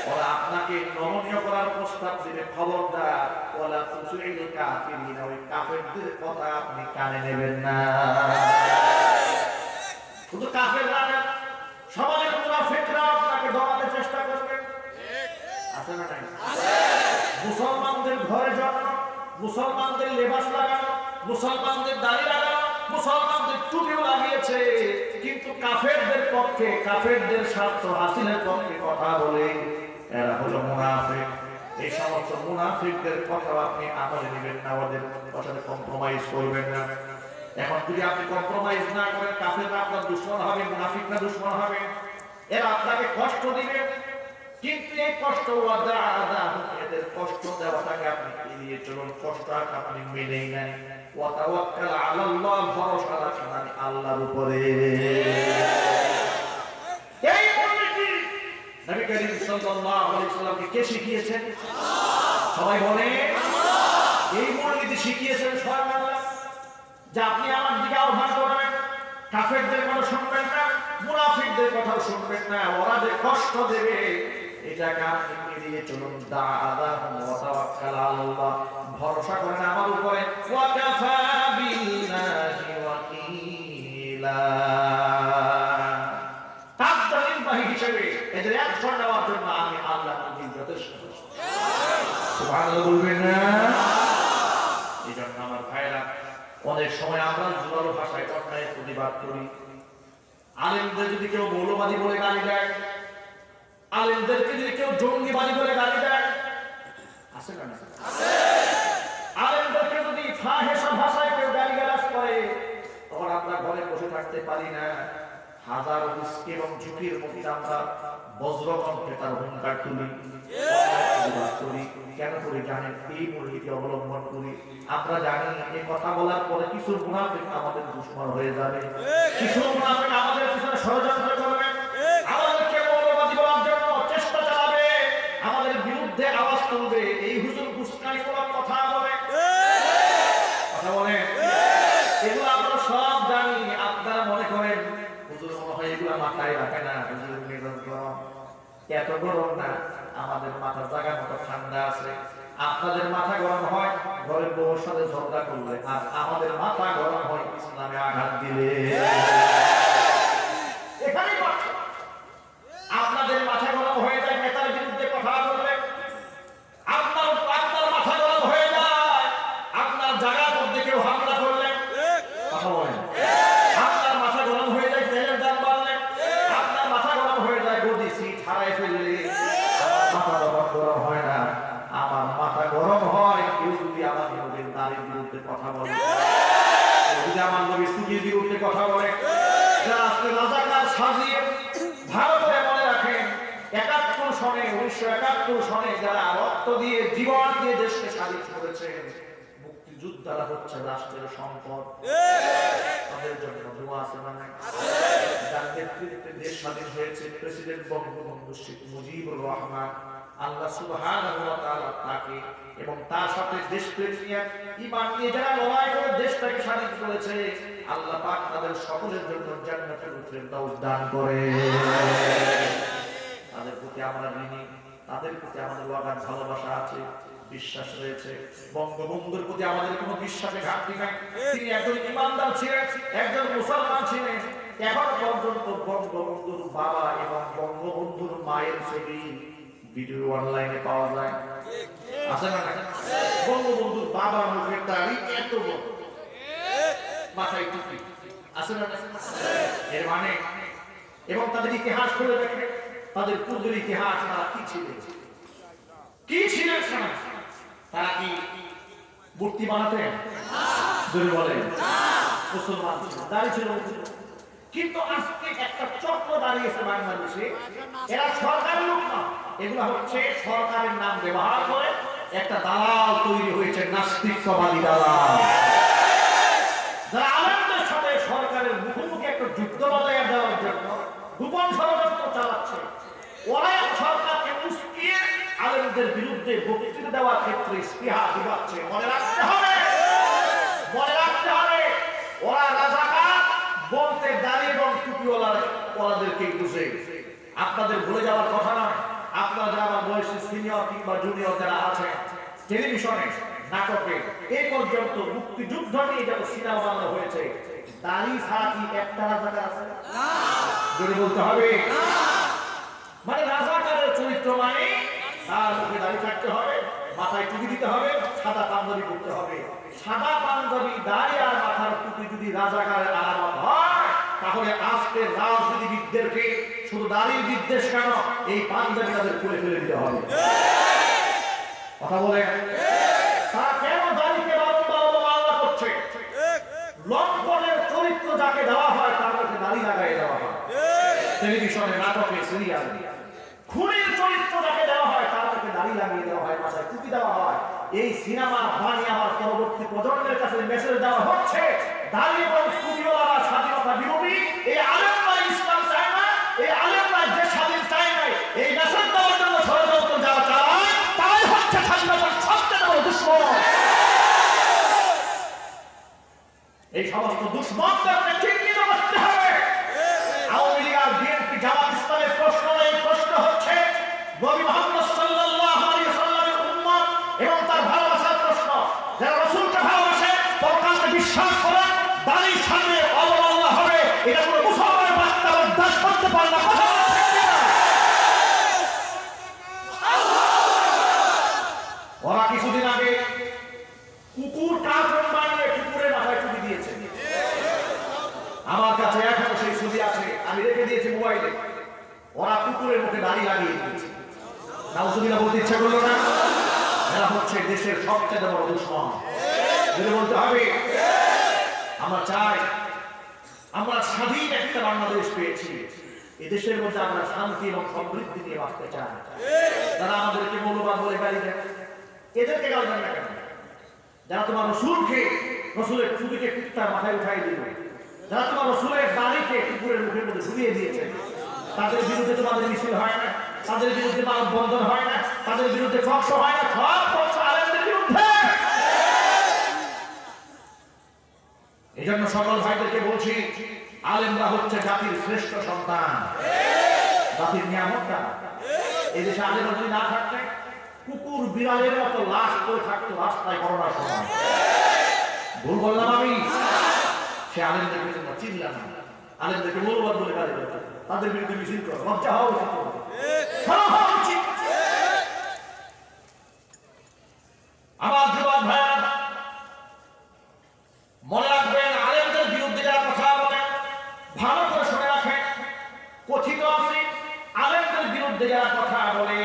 ওরা আপনাকে নমনীয় করার প্রস্তাব দিবে, খবরদার ওয়ালা তুতিইল কাফিরিনা, ওই কাফেরদের কথা আপনি কানে নেবেন না। শুধু কাফেররা না, সবাই আছে না নাই? মুসলমানদের ঘরে জন্ম, মুসলমানদের লেবাস লাগানো, মুসলমানদের দাড়ি লাগানো, মুসলমানদের টুপিও লাগিয়েছে, কিন্তু কাফেরদের পক্ষে, কাফেরদের স্বার্থ হাসিলের পক্ষে কথা বলে, এরা হলো মুনাফিক। এই সমস্ত মুনাফিকদের কথা আপনি আমলে নেবেন না, ওদের কথাতে কম্প্রোমাইজ করবেন না। এখন যদি আপনি কম্প্রোমাইজ না করেন, কাফেররা আপনার দুশমন হবে, মুনাফিকরা দুশমন হবে, এরা আপনাকে কষ্ট দিবে, কিন্তু এই কষ্ট এদের কষ্ট দেওয়াটাকে আপনি এড়িয়ে চলুন, কষ্ট আপনি মেনেই নেন। ওয়াতাওয়াক্কাল আলাল্লাহ, ভরসা রাখেন আল্লাহর উপরে। এই কমিটি নবী করিম সাল্লাল্লাহু আলাইহি ওয়াসাল্লামকে কে শিখিয়েছেন? সবাই বলে এই মৌলবি শিখিয়েছেন স্বয়ং আল্লাহ, যে আপনি আমার দিকে আহ্বান করবেন, কাফেরদের কথা শুনবেন না, মুনাফিকদের কথা শুনবেন না, ওরা যে কষ্ট দেবে এটাকে আপনি এড়িয়ে চলুন। দাআদাহুম ওয়া তাওয়াক্কাল আলাল্লাহ, ভরসা করেন আমার উপরে। ওয়া কাফা বিল্লাহি ওয়াকিলা, তাবদীল বাহি হিসেবে এদের অ্যাকশন নেওয়ার জন্য আমি আল্লাহ নিজেই যথেষ্ট। সুবহানাল্লাহ বলবেন না? এইজন্য আমার ভাইরা, অনেক সময় আমরা জোরালো ভাষায় অন্যায়ের প্রতিবাদ করি। আলেমদের যদি কেউ মৌলবাদী বলে গালি দেয়, আলেমদেরকে যদি কেউ জঙ্গিবাদী বলে গালি দেয়, আছে না? আলেমদেরকে যদি ফাহেসা ভাষায় কেউ গালিগালাজ করে, তখন আমরা ঘরে বসে থাকতে পারি না। হাজার রিস্ক এবং ঝুঁকির মধ্যে আমরা বজ্রকণ্ঠে তার হুঙ্কার তুলি, করি। কেন করি জানেন? এই মূলনীতি অবলম্বন করি। আমরা জানি এই কথা বলার পরে কিছু মুনাফিক আমাদের দুশমন হয়ে যাবে, কিছু মুনাফিক আমাদের পিছনে ষড়যন্ত্র করবে, আমাদেরকে মৌলবাদী বলার জন্য চেষ্টা চালাবে, আমাদের বিরুদ্ধে আওয়াজ তুলবে, এই হুজুর গুসকানি করার কথা বলে, কথা বলে। এগুলো আমরা সব জানি। আপনারা মনে করেন হুজুর মনে হয় এগুলো মাথায় রাখে না, হুজুর মেজাজ গরম। এত গরম না, আমাদের মাথার জায়গার মতো ঠান্ডা আছে। আপনাদের মাথা গরম হয় ঘরের বউর সাথে ঝগড়া করলে, আর আমাদের মাথা গরম হয় ইসলামে আঘাত দিলে। এখানেই পার্থক্য। আপনাদের মাথা গরম হয়ে যায় নেতার বিরুদ্ধে কথা বললে, আপনার মাথা গরম হয়ে যায় আপনার জায়গার মধ্যে কেউ হামলা করলে, কথা বলেন। আপনার মাথা গরম হয়ে যায় তেলের দাম বাড়লে, আপনার মাথা গরম হয়ে যায় গদি সিট হারাই ফেললে। মাথা গরম হয় না, আমার মাথা গরম হয় কেউ যদি আমার নবীর নারীর বিরুদ্ধে কথা বলে, যদি আমার নবীর স্ত্রীর বিরুদ্ধে কথা বলে। যারা আজকে রাজাকার সাজিয়ে, ভালো করে মনে রাখেন ৭১ সনে ১৯৭১ সনে যারা রক্ত দিয়ে জীবন দিয়ে দেশকে স্বাধীন করেছে, মুক্তিযোদ্ধারা হচ্ছে রাষ্ট্রের সম্পদ। তাদের জন্য দোয়া আছে না? যার নেতৃত্বে দেশ স্বাধীন হয়েছে প্রেসিডেন্ট বঙ্গবন্ধু শেখ মুজিবুর রহমান, আল্লাহ সুবহানাহু ওয়া তাআলা তাকে এবং তার সাথে দেশপ্রেম নিয়ে ঈমান নিয়ে যারা লড়াই করে দেশটাকে স্বাধীন করেছে, আল্লাহ পাক তাদের সকলের জন্য জান্নাতুল ফেরদাউস দান করে। তাদের প্রতি আমরা ঋণী, তাদের প্রতি আমাদের অগাধ ভালোবাসা আছে, বিশ্বাস রয়েছে। বঙ্গবন্ধুর প্রতি আমাদের কোনো বিশ্বাসে ঘাটতি নাই। তিনি একজন ইমানদার ছিলেন, একজন মুসলমান ছিলেন। এখন পর্যন্ত বঙ্গবন্ধুর বাবা এবং বঙ্গবন্ধুর মায়ের ছবি ভিডিও অনলাইনে পাওয়া যায়, আছে না? বঙ্গবন্ধুর বাবা মুখের দাড়ি এত বড়, মাথায় টুপি, আছে না? এর মানে, এবং তাদের ইতিহাস করে দেখে, তাদের পূর্বের ইতিহাস, তারা কি ছিলেন, কি ছিলেন? তারা কি মূর্তি বানাতেন? যদি বলেন মুসলমান দাঁড়িয়ে ছিল, কিন্তু আজকে একটা চক্র দাঁড়িয়েছে বাংলাদেশে, এরা সরকারের লোক না, এগুলো হচ্ছে সরকারের নাম ব্যবহার করে একটা দালাল তৈরি হয়েছে, নাস্তিকবাদী দালাল, যারা আলেমদের সাথে সরকারের মুখোমুখি একটা যুদ্ধ বাজায় দেওয়ার জন্য গোপন ষড়যন্ত্র চালাচ্ছে। ওরা সরকারকে উস্কিয়ে আলেমদের বিরুদ্ধে বক্তৃতা দেওয়ার ক্ষেত্রে স্পৃহা দিবাচ্ছে। মনে রাখতে হবে, মনে রাখতে হবে, ওরা রাজাকার বলতে দাঁড়িয়ে এবং টুপিওয়ালাদেরকে বুঝে। আপনাদের ভুলে যাওয়ার কথা নয়, আপনারা যারা আমার বয়সী সিনিয়র কিংবা জুনিয়র যারা আছেন, টেলিভিশনে নাটকে এই পর্যন্ত মুক্তিযুদ্ধ নিয়ে যত সিনেমা বাংলা হয়েছে, দাড়ি ছাড়া কি একটা রাজাকার আছে? যদি বলতে হবে, মানে রাজাকারের চরিত্র মানে তার মুখে দাড়ি থাকতে হবে, মাথায় টুপি দিতে হবে, সাদা পাঞ্জাবি পরতে হবে। সাদা পাঞ্জাবি, দাড়ি আর মাথার টুপি যদি রাজাকারের আলামত হয়, তাহলে আজকে রাজনীতিবিদদেরকে শুধু দাড়ির বিদ্বেষ কেন, এই পাঞ্জাবি তাদের খুলে ফেলে দিতে হবে। কথা বলে তারা কেন দাড়িকে বারবার অবমাননা করছে? লম্পটের চরিত্র যাকে দেওয়া হয় তার মধ্যে দাড়ি লাগাই দেওয়া হয়। টেলিভিশনে, নাটকে, সিরিয়ালে খুনির চরিত্র যাকে দেওয়া হয় তার মধ্যে দাড়ি লাগিয়ে দেওয়া হয়, মাথায় টুপি দেওয়া হয়। এই সিনেমার বাণী আমার পরবর্তী প্রজন্মের কাছে মেসেজ দেওয়া হচ্ছে, দাড়ি এবং টুপিওয়ালারা স্বাধীনতা বিরোধী। এই আলেমরা ইসলাম চায় না, এই আলেমরা দেশ স্বাধীন চায় না। এই মেসেজ দেওয়ার জন্য ষড়যন্ত্র যারা চালায় তারাই হচ্ছে স্বাধীনতার সবচেয়ে বড় দুশমন। এই সমস্ত দুশমনদেরকে চিহ্নিত করতে হবে। আওয়ামী লীগ আর বিএনপি, জামাত ইসলামের প্রশ্ন এই প্রশ্ন হচ্ছে নবী মুহাম্মদ সাল্লাল্লাহু আলাইহি ওয়াসাল্লামের উম্মত এবং তার ভালোবাসার প্রশ্ন। যারা রাসূলকে ভালোবাসে, পরকালকে বিশ্বাস করে, দাড়ির সামনে অবমাননা হবে, এটা কোনো মুসলমানের বাচ্চা বরদাস্ত করতে পারে না। কথা ঠিক না? ওরা কিছুদিন আগে কুকুর কার্টুন বানিয়ে কুকুরের মাথায় টুপি দিয়েছে। আমার কাছে এখনো সেই ছবি আছে, আমি রেখে দিয়েছি মোবাইলে। ওরা কুকুরের মুখে দাড়ি লাগিয়ে দিয়েছে। নাউজুবিল্লাহ বলতে ইচ্ছা করলো না? এরা হচ্ছে দেশের সবচেয়ে বড় দুশমন। যদি বলতে হবে, আমরা চাই আমরা স্বাধীন একটা বাংলাদেশ পেয়েছি। এই দেশের মধ্যে আমরা শান্তি এবং সমৃদ্ধি নিয়ে বাঁচতে চাই। যারা আমাদেরকে মৌলবাদ বলে গালি দেয়, এদেরকে গাল দেন না কেন? যারা তোমার রসুলকে, রসুলের টুপিকে কুত্তার মাথায় উঠাই দিল, যারা তোমার রসুলের দাড়িকে কুকুরের মুখের মধ্যে ঝুলিয়ে দিয়েছে, তাদের বিরুদ্ধে তোমাদের মিছিল হয় না, তাদের বিরুদ্ধে মানববন্ধন হয় না, তাদের বিরুদ্ধে ফক্স হয় না, সব ফক্স আলেমদের বিরুদ্ধে। এই জন্য সকল ভাইদেরকে বলছি, আলেমরা হচ্ছে জাতির শ্রেষ্ঠ সন্তান, জাতির নিয়ামতটা। এই দেশে আলেমরা যদি না থাকতে কুকুর বিড়ালের মতো লাশ করে থাকতো রাস্তায় করোনার সময়। ভুল বললাম আমি? সে আলেমদেরকে তোমরা চিনলাম না, আলেমদেরকে মৌলবাদ বলে গালি দিল, তাদের বিরুদ্ধে মিছিল করো। লজ্জা হওয়া উচিত। আমার যুবক ভাইরা, মনে রাখবেন, আলেমদের বিরুদ্ধে যারা কথা বলে ভালো করে শুনে রাখেন। কথিত আছে, আলেমদের বিরুদ্ধে যারা কথা বলে,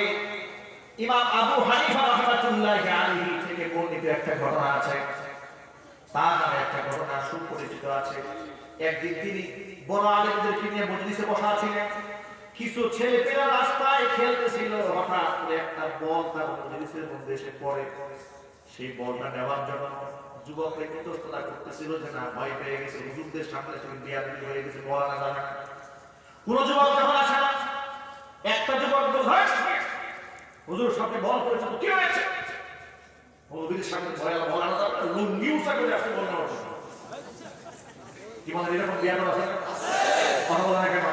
ইমাম আবু হানিফা রাহমাতুল্লাহি আলাইহি থেকে বর্ণিত একটা ঘটনা আছে। তার নামে একটা ঘটনা সুপরিচিত আছে। একদিন তিনি বড় আলেমদেরকে নিয়ে মজলিসে বসা ছিলেন। কিছু ছেলেপেলেরা রাস্তায় খেলতেছিল, হঠাৎ করে একটা বল তার মজলিসের মধ্যে এসে পড়ে। সেই বলটা নেওয়ার জন্য যুবকরা ইতস্ততা করতেছিল যে না, ভয় পেয়ে গেছে, হুজুরদের সামনে থেকে বিয়াদবি হয়ে গেছে, বলা না যাবে না। কোন যুবক যখন আসে না, একটা যুবক বোঝায় হুজুর সামনে বল করেছে, কি হয়েছে? হুজুরের সামনে ভয় বলা না যাবে, লুঙ্গি উঁচা করে আসতে বলতে হবে। কি মানে এরকম বিয়াদব আছে? কথা বলে না কেন?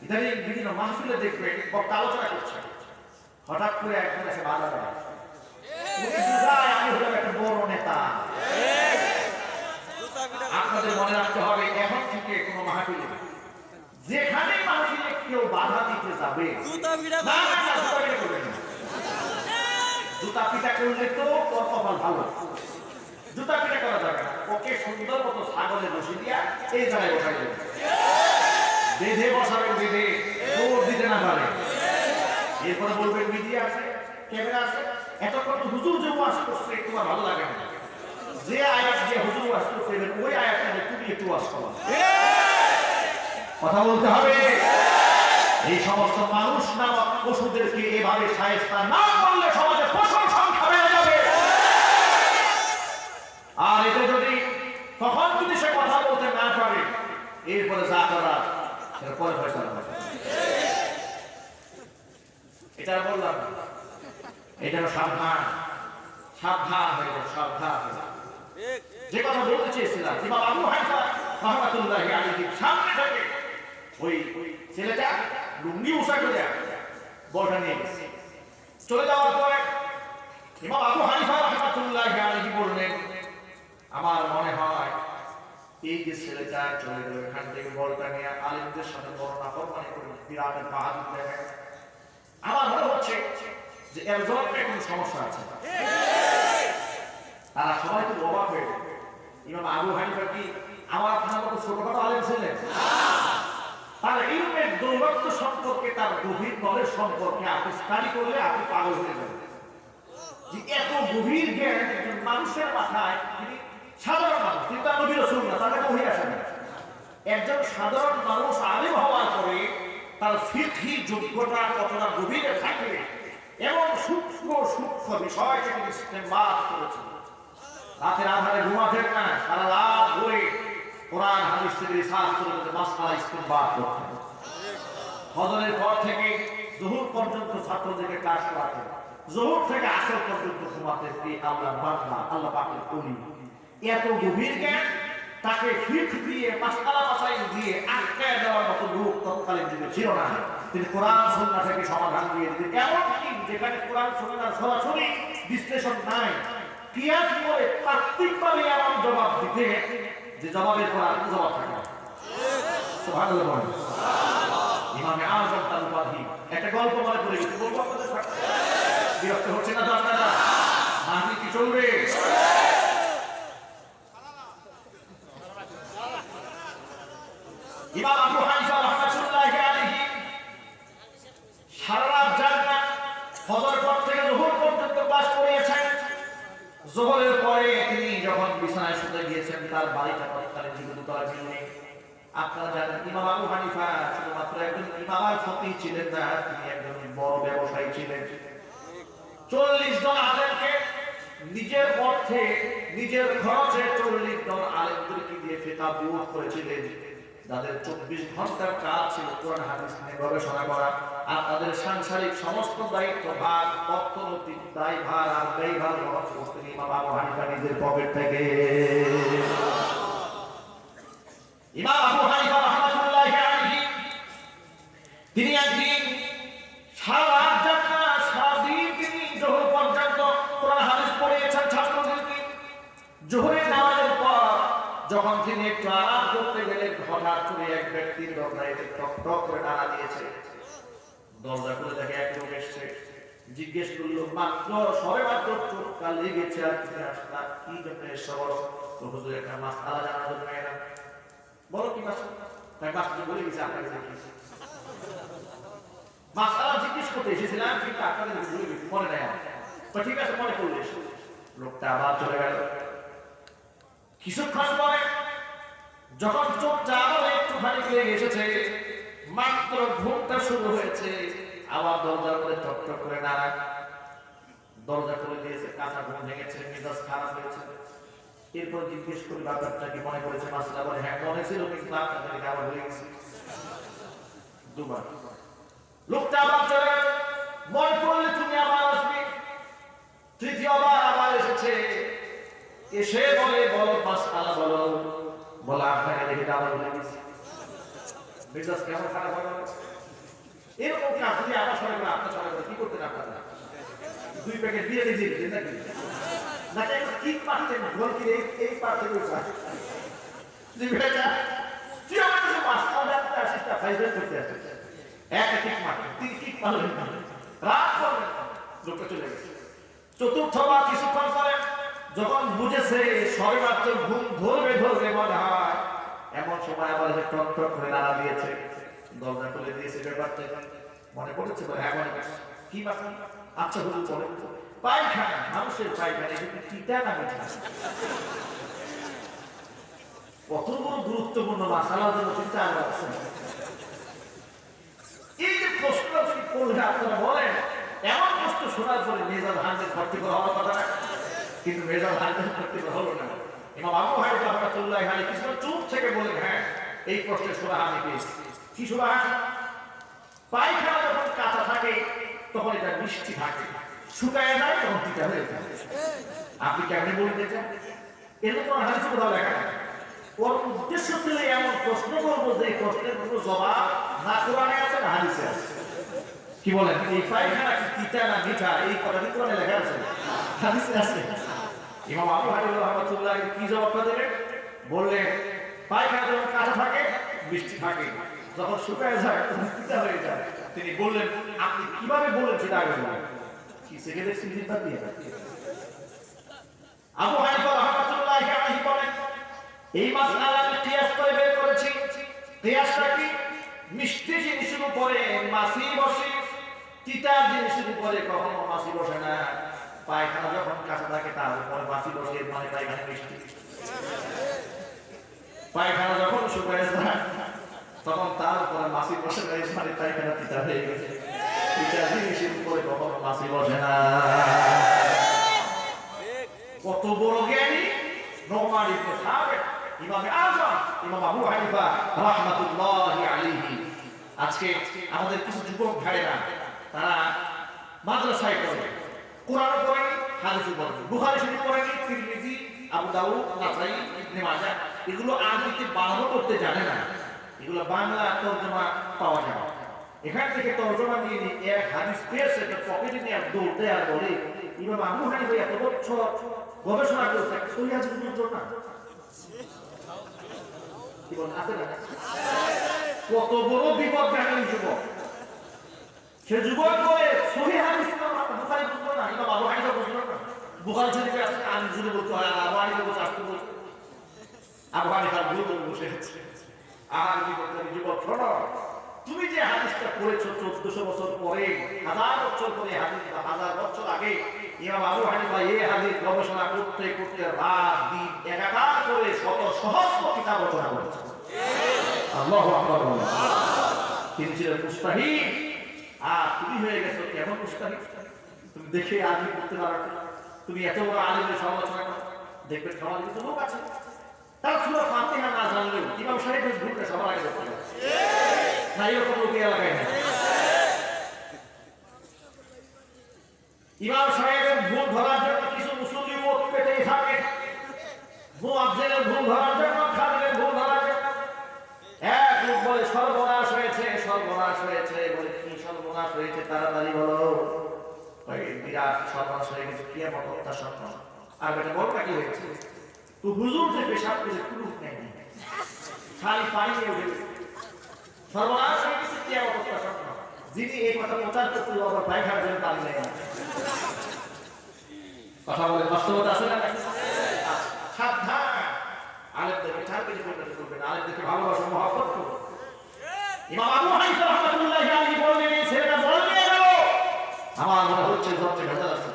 ইদানিং বিভিন্ন মাহফিলে দেখবে বক্তা আলোচনা করছে, হঠাৎ করে একজন এসে বাধা দেয়, আমি হলাম একটা বড় নেতা। আপনাদের মনে রাখতে হবে, এখন থেকে কোন মাহফিলে যেখানে মাহফিলে কেউ বাধা দিতে যাবে, জুতা পিটা করলে তো তোর কপাল ভালো, জুতা পিটা করা যাবে না। ওকে সুন্দর মতো ছাগলে বসে দিয়া এই জায়গায় বসাই দেবে, বেঁধে বসাবেন, বেঁধে দৌড় দিতে না পারে। এরপরে বলবেন মিডিয়া আছে, ক্যামেরা আছে, এতক্ষণ তো হুজুর যে ওয়াজ করছে তোমার ভালো লাগে না, যে আয়াত যে হুজুর ওয়াজ করছে ওই আয়াতটা তুমি একটু ওয়াজ করো। কথা বলতে হবে। এই সমস্ত মানুষ নামক পশুদেরকে এভাবে শায়েস্তা না করলে সমাজে পশুর সংখ্যা বেড়ে যাবে। আর এটা যদি তখন যদি সে কথা বলতে না পারে, এরপরে যা করা সেটা পরে ফয়সালা হবে। এটা বললাম, এটা সাবধান, সাবধান হয়ে যান, সাবধান হয়ে যান। যে কথা বলতে চেয়েছিলাম, ইমাম আবু হানিফা রাহমাতুল্লাহি আলাইহি সামনে থেকে ওই ছেলেটা লুঙ্গি উঁচা করে বলটা নিয়ে গেছে। চলে যাওয়ার পরে ইমাম আবু হানিফা রাহমাতুল্লাহি আলাইহি বললেন, আমার মনে হয় এই যে ছেলেটা চলে গেল, এখান থেকে বলটা নিয়ে আলেমদের সাথে বর্ণনা ফরমানি করে বিরাটের বাহাদুর দেখেন। আমার মনে হচ্ছে যে এর জন্মে কোনো সমস্যা আছে। তারা সবাই তো অবাক হয়ে গেল। ইমাম আবু হানিফা কি আমার আপনার মতো ছোটখাটো আলেম ছিলেন? তার ইলমের দৌলত্ব সম্পর্কে, তার গভীর নলেজ সম্পর্কে আপনি স্টাডি করলে আপনি পাগল হয়ে যাবেন। যে এত গভীর জ্ঞান একজন মানুষের মাথায়, তিনি সাধারণ মানুষ, কিন্তু তার নবী রাসূল না, তাদের ওহী আসে না। একজন সাধারণ মানুষ আলেম হওয়ার পরে তার ফিকহি যোগ্যতা কতটা গভীরে থাকে এবং সূক্ষ্ম সূক্ষ্ম বিষয়কে তিনি ইস্তেমবাদ করেছেন। রাতের আধারে ঘুমাতেন না, সারা রাত ধরে কোরআন হাদিস থেকে রিসার্চ করে মাসআলা ইস্তেমবাদ করতেন। ফজরের পর থেকে যুহুর পর্যন্ত ছাত্রদেরকে ক্লাস করাতেন, যুহুর থেকে আসর পর্যন্ত ঘুমাতেন। এই আল্লাহর বান্দা, আল্লাহ পাকের ওলি। এত গভীর জ্ঞান, তাকে ফিকহ দিয়ে মাসআলা মাসাইল দিয়ে আটকায় দেওয়ার মতো লোক তৎকালীন যুগে ছিল না। তিনি কোরআন সুন্নাহ থেকে সমাধান দিয়ে দিতেন। এমনকি যেখানে কোরআন সুন্নাহর সরাসরি বিশ্লেষণ নাই, কিয়াস করে তাত্ত্বিকভাবে এমন জবাব দিতে যে জবাবের পর আর জবাব থাকে না। সুবহানাল্লাহ বলেন। ইমামে আযম তার উপাধি। একটা গল্প মনে পড়ে গেছে, বলবো আপনাদের সাথে? বিরক্ত হচ্ছে না তো আপনারা? মাহফিল কি চলবে? ইমাম আবু হানিফা রাহমাতুল্লাহি আলাইহি সারা রাত জাগনা, ফজর পর থেকে যোহর পর্যন্ত ক্লাস করিয়েছেন। যোহরের পরে তিনি যখন বিছানায় শুতে গিয়েছেন, তার বাড়িটা তৎকালীন যুগে দোতলা বিল্ডিং। আপনারা জানেন ইমাম আবু হানিফা শুধুমাত্র একজন ইমাম আর ফকিহ ছিলেন না, তিনি একজন বড় ব্যবসায়ী ছিলেন। 40 জন আলেমকে নিজের অর্থে, নিজের খরচে 40 জন আলেমদেরকে দিয়ে ফিকহ বোর্ড করেছিলেন, যাদের 24 ঘন্টার কাজ ছিল কোরআন হাদিস নিয়ে গবেষণা করা। আর তাদের সাংসারিক সমস্ত দায়িত্ব ভার, অর্থনৈতিক দায়ভার আর ব্যয়ভার বহন করতেন ইমাম আবু হানিফা নিজের পকেট থেকে। ইমাম আবু হানিফা রাহমাতুল্লাহি আলাইহি তিনি একদিন সারা রাত জাগনা, সারাদিন তিনি যোহর পর্যন্ত কোরআন হাদিস পড়িয়েছেন ছাত্রদেরকে। যোহরের নামাজের পর যখন তিনি একটু আরাম করতে গেলেন, হঠাৎ করে এক ব্যক্তির দরজায় টক টক করে নাড়া দিয়েছে। দরজা খুলে দেখে এক লোক এসছে। জিজ্ঞেস করলো, মাত্র সবে মাত্র চোখটা লেগেছে, আর তুমি আসলা কি জন্য এসছো? বলো। তো হুজুর একটা মাসআলা জানার জন্য এলাম। বলো কি মাসআলা? তাই মাসআলা বলে গেছে আপনাকে দেখি। মাসআলা জিজ্ঞেস করতে এসেছিলাম, কিন্তু আপনাদের ভুলে গেছি, মনে নাই আমার। তো ঠিক আছে, মনে করলে এসো। লোকটা আবার চলে গেল। কিছুক্ষণ পরে যখন চোখটা আবার একটুখানি লেগে এসেছে, মাত্র ঘুমটা শুরু হয়েছে, আবার দরজার করে টক টক করে নাড়া। দরজা খুলে দিয়েছে, কাঁচা ঘুম ভেঙেছে, মেজাজ খারাপ হয়েছে। এরপর জিজ্ঞেস করি, ব্যাপারটা কি মনে করেছে? মাসআলা বলে, হ্যাঁ মনে ছিল, কিন্তু আপনাদেরকে আবার ভুলে গেছি। দুবার। লোকটা আবার চলে গেল। মনে করলে তুমি আবার আসবে। তৃতীয়বার আবার এসেছে, এসে বলে, বলো মাসআলা বলো। বলা, আপনাকে দেখে আবার ভুলে গেছি। মেজাজ কেমন খারাপ হবে? এরকম কাজ যদি আবার সরে করে আপনার সরে করে কি করতেন আপনারা? 2 প্যাকেট দিয়ে দিয়েছেন নাকি? নাকি একটা কিক মারতেন, গোলকির এই পার থেকে ওই পার। তুই আমার কাছে মাসআলা জানতে আসিস না, ফাইজলাম করতে আসিস। একটা কিক মারতেন, 3 কিক মারলেন না, রাত করলেন না, লোকটা চলে গেছে। চতুর্থবার কিছুক্ষণ পরে যখন বুঝেছে সবে মাত্র ঘুম ধরবে ধরবে মনে হয়, এমন সময় আবার টক টক করে নাড়া দিয়েছে। দরজা খুলে দিয়েছে। ব্যাপারটা মনে পড়েছে? হ্যাঁ মনে পড়ছে। কি ব্যাপার? আচ্ছা হুজুর বলেন তো, পায়খানা, মানুষের পায়খানা, কিন্তু কিটা না মিঠা? কত বড় গুরুত্বপূর্ণ মাসআলার জন্য চিন্তা করছে। এই যে প্রশ্ন করলে আপনারা বলেন, এমন প্রশ্ন শোনার পরে মেজাজ হান্ডে ভর্তি করা হওয়ার কথা না, কিন্তু মেজাজ হান্ডে ভর্তি করা হলো না। ইমাম আবু হানিফা রাহমাতুল্লাহি আলাইহি কিছু চুপ থেকে বলেন, হ্যাঁ এই প্রশ্নের সুরাহা আমি পেয়েছি। কি সুরাহা? পায়খানা যখন কাঁচা থাকে তখন এটা মিষ্টি থাকে, শুকায় যায় তখন তিতা হয়ে যায়। আপনি কেমনে বলতে চান? এরকম হাদিসে কোথাও লেখা নেই। ওর উদ্দেশ্য ছিল এমন প্রশ্ন করবো যে প্রশ্নের কোনো জবাব না কোরআনে আছে না হাদিসে আছে। কি বলেন? এই পায়খানা কি তিতা না মিঠা, এই কথা কি কোরআনে লেখা আছে? হাদিসে আছে। ইমাম আবু হানিফা রাহমাতুল্লাহ কি জবাবটা দেবেন? বললেন, পায়খানা যখন কাঁচা থাকে মিষ্টি থাকে, যখন শুকায় যায় তখন তিতা হয়ে যায়। তিনি বললেন, আপনি কিভাবে বলেন সেটা আগে বলেন। কিসে গেলে সিজিদ বাদ দিয়ে আবু হানিফা রাহমাতুল্লাহি আলাইহি বলেন এই মাসআলা আমি কিয়াস করে বের করেছি। কিয়াসটা কি? মিষ্টি জিনিসের উপরে মাছি বসে, তিতা জিনিসের উপরে কখনো মাছি বসে না। পায়খানা যখন কাছে থাকে তার উপরে মাছি বসে, মানে পায়খানা মিষ্টি। পায়খানা যখন শুকায় যায় তখন তার উপরে মাছি বসে যায়, মানে পায়খানা তিতা হয়ে গেছে। তিতা জিনিসের উপরে কখনো মাছি বসে না। কত বড় জ্ঞানী নোমান ইবনে সাবিত, ইমাম আযম, ইমাম আবু হানিফা রাহমাতুল্লাহি আলাইহি। আজকে আমাদের কিছু যুবক ভাইরা তারা মাদ্রাসায় পড়ে, কোরআন পড়ে, হাদিস পড়ে, বুখারী শরীফ পড়ে, তিরমিজি, আবু দাউদ, নাসাই, ইবনে মাজাহ, এগুলো আরবিতে বাংলা করতে জানে না। এগুলো বাংলা তরজমা পাওয়া যায় না। এখান থেকে তরজমা নিয়ে এক হাদিস পেয়েছে, পকেটে নিয়ে দৌড় দেয় আর বলে ইমাম আবু হানিফা এত বছর গবেষণা করেছে, সহি হাদিস বুঝতো না। কি বল আছে না? কত বড় বিপদগামী যুবক! সে যুবক বলে সহি হাদিস বুখারী বুঝতো না, ইমাম আবু হানিফা বুঝতো না। বুখারী শরীফে আছে, আমি যদি বলতে হয় আবু হানিফা বলতে আসতে বলতো, আবু হানিফা ভুল করে বসে আছে। আর কি বলতে যুবক, শোনো, তুমি যে হাদিসটা পড়েছো 1400 বছর পরে, 1000 বছর পরে, হাদিস 1000 বছর আগে ইমাম আবু হানিফা এই হাদিস গবেষণা করতে করতে রাত দিন একাকার করে শত সহস্র কিতাব রচনা করেছেন। আল্লাহু আকবার। তিনি ছিলেন মুস্তাহিদ, আর তুমি হয়ে গেছো কেমন মুস্তাহিদ? তুমি দেখে আগে করতে পারো না। তুমি এত বড় আলেমের সমালোচনা করো, দেখবে সমাজে কিছু লোক আছে তারা সূরা ফাতিহা না জানলেও ইমাম সাহেবের ভুলটা সবার আগে ধরতে পারে। না এরকম লোক এলাকায় না। ইমাম সাহেবের ভুল ধরার জন্য কিছু মুসল্লি মত পেতেই থাকে, মুয়াজ্জিনের ভুল ধরার জন্য, খাদিমের ভুল ধরার জন্য। এক লোক বলে সর্বনাশ হয়েছে, সর্বনাশ হয়েছে। বলে কি সর্বনাশ হয়েছে? তাড়াতাড়ি বলো। ওই বিরাট সর্বনাশ হয়ে গেছে, কিয়ামত অত্যাসন্ন। আর বেটা বড়টা কি হয়েছে? তো হুজুর যে পেশাব করে কুলুপ নেই, খালি পানি নিয়ে উঠে গেছে, সর্বনাশ হয়ে গেছে, কিয়ামত অত্যাসন্ন। যিনি এই কথা প্রচার করতে আবার পায়খানার জন্য পানি নেয় না। কথা বলে বাস্তবতা আছে না? সাবধান, আলেমদেরকে ছাড় পেতে করবে না, আলেমদেরকে ভালোবাসা মহব্বত করবে। ইমাম আবু হানিফা রাহমাতুল্লাহি আলাইহি বললেন, এই ছেলেটা বল নিয়ে গেল, আমার মনে হচ্ছে ধরতে ভেজাল আছে।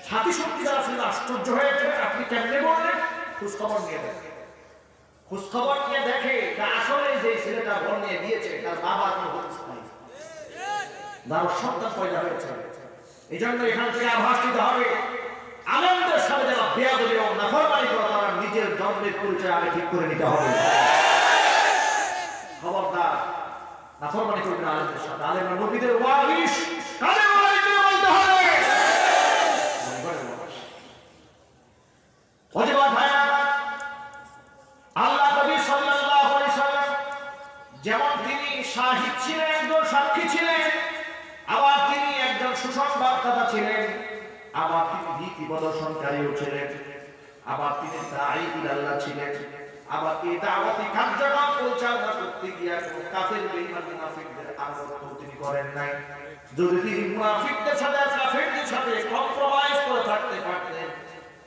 সাথী শক্তি যারা ছিল আশ্চর্য হয়ে গেলেন, আপনি কেমনে বললেন? খোঁজখবর নিয়ে দেখে, খোঁজখবর নিয়ে দেখে আসলে যে ছেলেটা বল নিয়ে দিয়েছে তার বাবার কোনো হদিস নাই, তার সন্তান পয়দা হয়েছে। এই জন্য এখান থেকে আভাস দিতে হবে, আলেমদের সাথে যারা বেয়াদবি ও নাফরমানি করে তারা নিজের জন্মের পরিচয় আগে ঠিক করে নিতে হবে। খবরদার নাফরমানি করবেন আলেমদের সাথে। আলেমরা নবীদের ওয়ারিস, কাদের ওয়ারিস বলতে হবে। ওজিবাদ ভাইরা, আল্লাহ নবী সাল্লাল্লাহু আলাইহি সাল্লাম যেমন তিনি শাহিদ ছিলেন, একজন সাক্ষী ছিলেন, আবার তিনি একজন সুসংবাদদাতা ছিলেন, আবার তিনি ভীতি প্রদর্শনকারীও ছিলেন, আবার তিনি দাঈ ইলাল্লাহ ছিলেন, আবার এই দাওয়াতি কার্যক্রম পরিচালনা করতে গিয়ে কাফের বেঈমান মুনাফিকদের আনুগত্য তিনি করেন নাই। যদি তিনি মুনাফিকদের সাথে কাফেরদের সাথে কম্প্রোমাইজ করে থাকতে পারতেন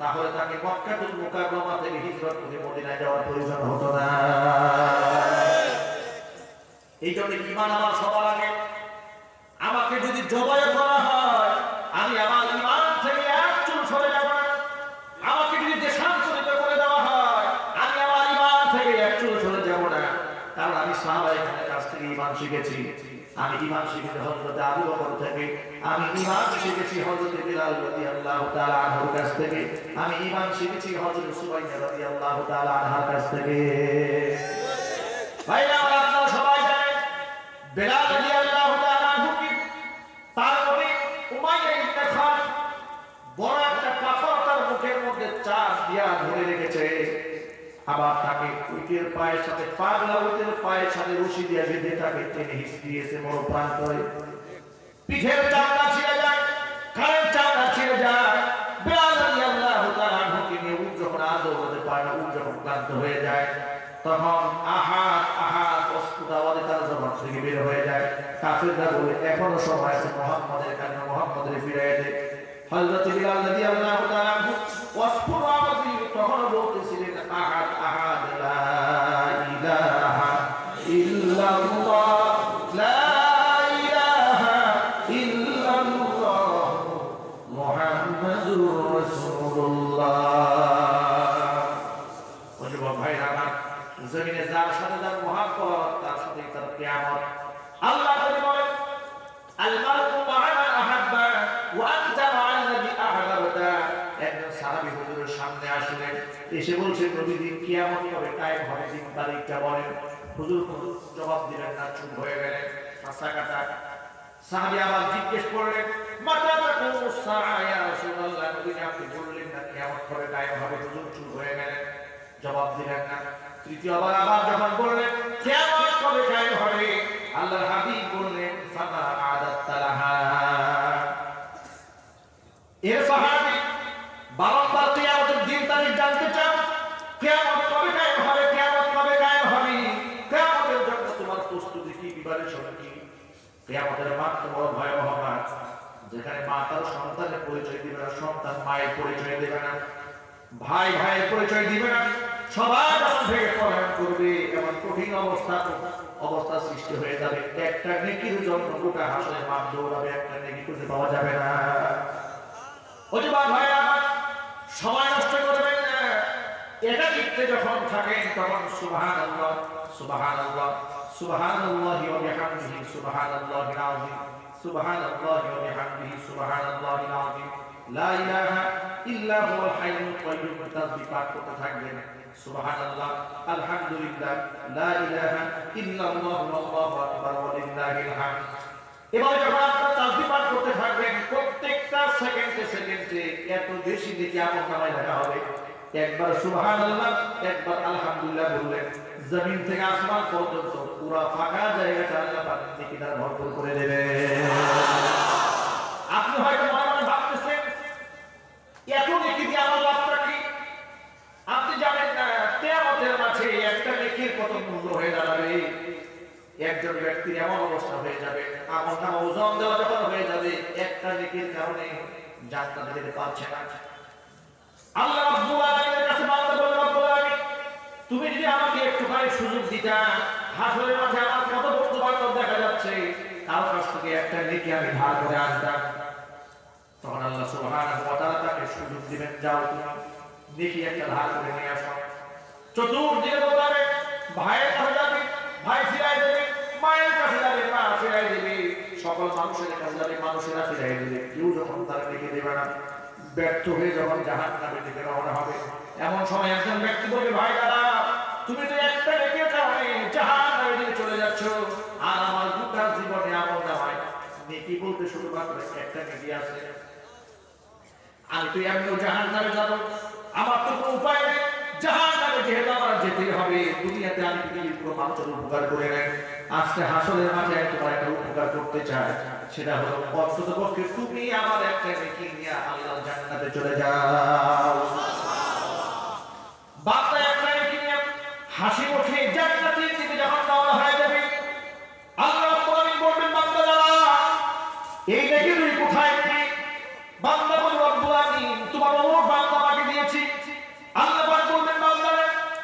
তাহলে তাকে মক্কাতুল মুকাররমা থেকে হিজরত করে মদিনায় যাওয়ার প্রয়োজন হতো না। এই জন্য ঈমান আমার সবার আগে। আমাকে যদি জবাই করা হয় আমি আমার ঈমান থেকে এক চুল সরে যাব না। আমাকে যদি দেশান্তরিত করে দেওয়া হয় আমি আমার ঈমান থেকে এক চুল সরে যাব না। কারণ আমি সাহাবায়ে কাছ থেকে ঈমান শিখেছি। আমি ঈমান শিখেছি হযরত আবু বকর থেকে, আমি ঈমান শিখেছি হযরত বিলাল রাদিয়াল্লাহু তাআলা আনহুর কাছ থেকে, আমি ঈমান শিখেছি হযরত সুমাইয়া রাদিয়াল্লাহু তাআলা আনহার কাছ থেকে। ভাইরা আমার, আপনারা সবাই জানেন বিলাল রাদিয়াল্লাহু তাআলা আনহু কি তার নবী উমাইয়া ইবনে খালিদ বড় একটা পাথর তার মুখের মধ্যে চাপ দিয়া ধরে রেখেছে, আবার তাকে উটের পায়ের সাথে পাগলা উটের পায়ের সাথে রশি দিয়ে বেঁধে তাকে টেনে হিঁচড়িয়েছে বড় প্রাণ করে। পিঠের চামড়া ছিঁড়ে যায়, কানের চামড়া ছিঁড়ে যায়। বিলাল রাদিয়াল্লাহু তাআলা আনহুকে নিয়ে উট যখন আর দৌড়াতে পারে না, উট যখন ক্লান্ত হয়ে যায় তখন আহাত আহাত অস্ফুট আওয়াজে তার জবান থেকে বের হয়ে যায়। কাফিররা বলে এখনো সময় আছে, মুহাম্মাদের কাছে মুহাম্মাদের ফিরিয়ে দে। হযরত বিলাল রাদিয়াল্লাহু তাআলা ওয়াসফুর আওয়াজি তখন বলতেছিলেন আহাদ আহাদ লা ইলাহা ইল্লাল্লাহ লা ইলাহা ইল্লাল্লাহ মুহাম্মাদুর রাসূলুল্লাহ। ওজবা ভাইরা আমার, জমিনে যার সাথে যার মহব্বত তার সাথে তার কিয়ামত। আল্লাহ তাআলা বলেন আল মারউ মা'a মান আহাব্বা ওয়া আনতা মা'আল্লাযী আহবাবতা। একজন সাহাবী হুজুরের সামনে আসলেন, এসে বলছেন নবীজি কিয়ামত কবে কায়েম হবে, দিন তারিখটা বলেন। হুজুর কোনো জবাব দিলেন না, চুপ হয়ে গেলেন, হাসা কাটা। সাহাবী আবার জিজ্ঞেস করলেন মাতা তাকুমু সাআ ইয়া রাসূলুল্লাহ, নবীজি আপনি বললেন না কিয়ামত কবে কায়েম হবে। হুজুর চুপ হয়ে গেলেন, জবাব দিলেন না। তৃতীয়বার আবার যখন বললেন কিয়ামত কবে কায়েম হবে, আল্লাহর হাবিব বললেন ফামা আদাত্তালাহা। এর সাহাবী বারবার কিয়ামতের দিন তারিখ জানতে চান, কিয়ামত কবে কায়েম হবে, কিয়ামত কবে কায়েম হবে, কিয়ামতের জন্য তোমার প্রস্তুতি কি, প্রিপারেশন কি? কিয়ামতের মাঠ তো বড় ভয়াবহ মাঠ, যেখানে মা তার সন্তানের পরিচয় দিবে না, সন্তান মায়ের পরিচয় দেবে না, ভাই ভাইয়ের পরিচয় দিবে না, সবাই যখন ভেঙে পলায়ন করবে, এমন কঠিন অবস্থা সৃষ্টি হয়ে যাবে। একটা নেকির জন্য গোটা হাসরের মাঠ দৌড়াবে, একটা নেকি খুঁজে পাওয়া যাবে না। ওজবা ভাইরা আমার, সময় নষ্ট করবেন না। একাকিত্বে যখন থাকেন তখন সুবহানাল্লাহ সুবহানাল্লাহ সুবহানাল্লাহি ওয়া বিহামদিহি সুবহানাল্লাহিল আযীম সুবহানাল্লাহি ওয়া বিহামদিহি সুবহানাল্লাহিল আযীম লা ইলাহা ইল্লা হুয়াল হাইয়ুল কাইয়্যুম তাসবিহ পাঠ করতে থাকবেন। সুবহানাল্লাহ, আলহামদুলিল্লাহ, লা ইলাহা ইল্লাল্লাহু আল্লাহু আকবার ওয়া লিল্লাহিল হামদ। এবারে যখন আপনারা তাসবিহ পাঠ করতে থাকবেন, প্রত্যেকটা সেকেন্ডে সেকেন্ডে এত বেশি নেকি আমল নামায় লেখা হবে। একবার সুবহানাল্লাহ, একবার আলহামদুলিল্লাহ বললেন, জমিন থেকে আসমান পর্যন্ত পুরো ফাঁকা জায়গাটা আল্লাহ পাক নেকি দ্বারা ভরপুর করে দেবে। আপনি হয়তো মনে মনে ভাবতেছেন এত নেকি দিয়ে আমার লাভটা কি? আপনি জানেন না কিয়ামতের মাঠে একটা নেকির কত মূল্য হয়ে দাঁড়াবে। একজন ব্যক্তির এমন অবস্থা হয়ে যাবে, আমল নামা ওজন দেওয়া যখন হয়ে যাবে, একটা নেকির কারণে জান্নাতে যেতে পারছে না। আল্লাহ রাব্বুল আলামিনের কাছে বান্দা বলে, রব্বুল আলামিন তুমি যদি আমাকে একটুখানি সুযোগ দিতা, হাসরের মাঠে আমার কত বন্ধু বান্ধব দেখা যাচ্ছে, কারো কাছ থেকে একটা নেকি আমি ধার করে আনতাম। তখন আল্লাহ সুবহানাহু ওয়া তাআলা তাকে সুযোগ দিবেন, যাও তুমি নেকি একটা ধার করে নিয়ে আসো। চতুর্দিকে দৌড়াবে, ভাইয়ের কাছে যাবে, ভাই ফিরাই দেবে, মায়ের কাছে যাবে, মা ফিরাই দেবে, সকল মানুষের কাছে যাবে, মানুষেরা ফিরাই দেবে, কেউ যখন তারা নেকি দেবে না। ব্যর্থ হয়ে যখন জাহান্নামের দিকে রওনা হবে, এমন সময় একজন ব্যক্তি বলবে, ভাই দাদা তুমি তো একটা নেকির কারণে জাহান্নামের দিকে চলে যাচ্ছ, আর আমার গোটা জীবনে আমল নামায় নেকি বলতে শুধুমাত্র একটা নেকি আছে, আমি তো এমনিও জাহান্নামে যাব, আমার তো কোনো উপায় নেই, জাহান্নামে যেহেতু আমার যেতেই হবে, দুনিয়াতে আমি যদি কোনো মানুষের উপকার করে নেই, আজকে হাসরের মাঠে তোমার একটা উপকার করতে চাই, সেটা হলো অন্ততপক্ষে তুমি আমার একটা নেকি নিয়ে আল্লাহর জান্নাতে চলে যাও। বান্দা একটা নেকি নিয়ে হাসি মুখে জান্নাতের দিকে যখন রওনা হয়ে যাবে, আল্লাহ রাব্বুল আলামিন বলবেন, বান্দা দাঁড়া, এই নেকি তুই কোথায় পেলি? বান্দা বলবে, রব্বুল আলামিন তোমার অমুক বান্দা আমাকে দিয়েছি। আল্লাহ পাক বলবেন, বান্দা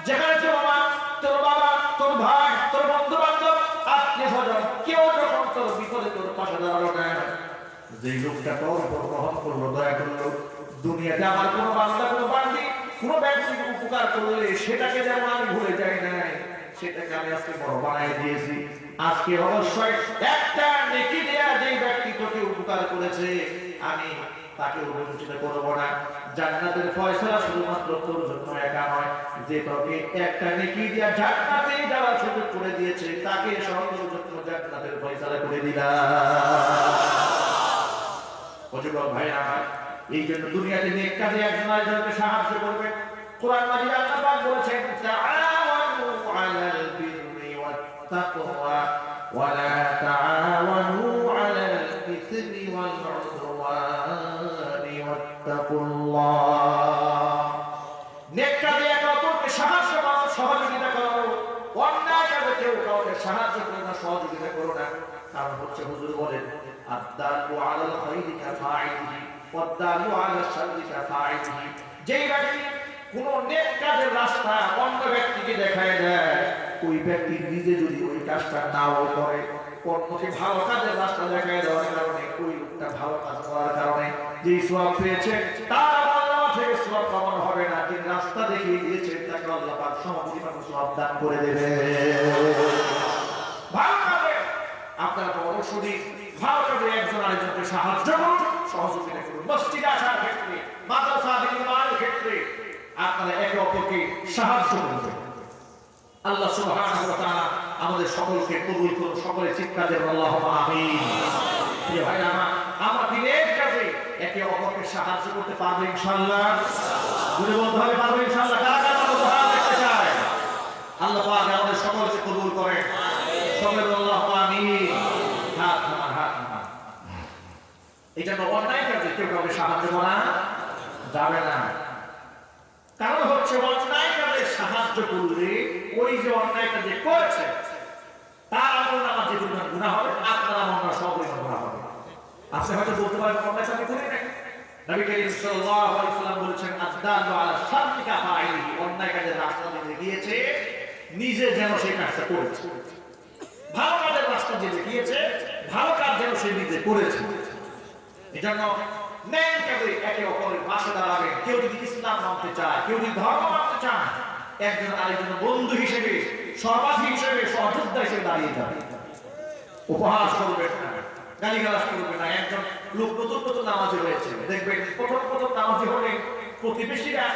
যেখানে তোর মা, তোর বাবা, তোর ভাই, তোর বন্ধু বান্ধব, আত্মীয়-স্বজন কেউ যখন তোর বিপদে তোর পাশে দাঁড়ালো না, যে লোকটা তোর উপর রহম করলো, দয়া করলো, দুনিয়াতে আমার কোনো বান্দা, কোনো বান্দি, কোনো ব্যক্তিকে উপকার করলে সেটাকে যেমন আমি ভুলে যাই নাই, সেটাকে আমি আজকে বড় বানাই দিয়েছি। আজকে অবশ্যই একটা নেকি দেয়া যে ব্যক্তি তোকে উপকার করেছে, আমি তাকে বঞ্চিত করব না। জান্নাতের ফয়সালা শুধুমাত্র তোর জন্য একা নয়, যে তোকে একটা নেকি দিয়া জান্নাতে যাওয়ার সুযোগ করে দিয়েছে, তাকে সকলের জন্য জান্নাতের ফয়সালা করে দিলাম। ওজব ভাই আমার, এই জন্য দুনিয়াতে নেক কাজে একজন আরেকজনকে সাহায্য করবে। কোরআন মাজিদে আল্লাহ পাক বলেছেন, তাআওয়ানু আলাল বিররি ওয়াত তাকওয়া ওয়া লা তাআওয়ানু আলাল ইসমি ওয়াল উদওয়ানি ওয়াত্তাকুল্লাহ। নেক কাজে একে অপরকে সাহায্য করো, সহযোগিতা করো, অন্যায় কাজে কেউ কাউকে সাহায্য করো না, সহযোগিতা করো না। কারণ হচ্ছে হুজুর বলেন আদ-দালু আলাল খাইরি কাফাইলিহি ওয়াদ-দালু আলাশ শাররি কাফাইলিহি। যেই ব্যক্তি কোন নেক কাজের রাস্তা অন্য ব্যক্তিকে দেখায় দেয়, ওই ব্যক্তি নিজে যদি ওই কাজটা নাও করে, অন্যকে ভালো কাজের রাস্তা দেখায় দেওয়ার কারণে ওই লোকটা ভালো কাজ করার কারণে যে সওয়াব পেয়েছে তার আল্লাহ থেকে সওয়াব কামানো হবে না, যে রাস্তা দেখিয়ে দিয়েছে তাকে আল্লাহ পাক সমপরিমাণ সওয়াব দান করে দেবে। ভালো কাজে আপনারা তো অবশ্যই ভালো কাজে একজন আরেকজনকে সাহায্য করুন, সহযোগিতা করুন। মসজিদে আসার ক্ষেত্রে, মাদ্রাসা নির্মাণের ক্ষেত্রে আপনারা একে অপরকে সাহায্য করবেন। আল্লাহ সুবহানাহু ওয়া তাআলা আমাদের সকলকে কবুল করুন। সকলে চিৎকার দেন আল্লাহুম্মা আমিন। প্রিয় ভাইরা আমার, আমরা দিনের কাজে একে অপরকে সাহায্য করতে পারবো ইনশাআল্লাহ। জোরে বলতে হবে পারবো ইনশাআল্লাহ। কারা কারা দোয়া করতে চায়? আল্লাহ পাক আমাদের সকলকে কবুল করেন। সকলে আল্লাহুম্মা আমিন। হাত নামান, হাত নামান। এটা তো অন্যায় কাজে কেউ কাউকে সাহায্য করা যাবে না। কারণ হচ্ছে অন্যায় কাজে সাহায্য করলে ওই যে অন্যায় কাজে করেছে তার আমলনামা যে পরিমাণ গুনাহ হবে, আপনার আমলনামা সব পরিমাণ গুনাহ হবে। আপনি হয়তো বলতে পারেন অন্যায় কাজ করি না, নবী করিম সাল্লাল্লাহু আলাইহি ওয়াসাল্লাম বলেছেন আদ-দালু আলা শাররি কাফাইলিহি, অন্যায় কাজের রাস্তা দিয়ে গিয়েছে নিজে যেন সেই কাজটা করেছে, ভালো কাজের রাস্তা দিয়ে দেখিয়েছে ভালো কাজ যেন সে নিজে করেছে। এজন্য ন্যায় কাজে একে অপরের পাশে দাঁড়াবেন। কেউ যদি ইসলাম মানতে চায়, কেউ যদি ধর্ম মানতে চায়, একজন আরেকজনের বন্ধু হিসেবে, সহপাঠী হিসেবে, সহযোদ্ধা হিসেবে দাঁড়িয়ে যাবে। উপহাস করবেন না, গালিগালাজ করবেন না। একজন লোক নতুন নতুন নামাজি হয়েছে, দেখবেন প্রথম প্রথম নামাজি হলে প্রতিবেশীরা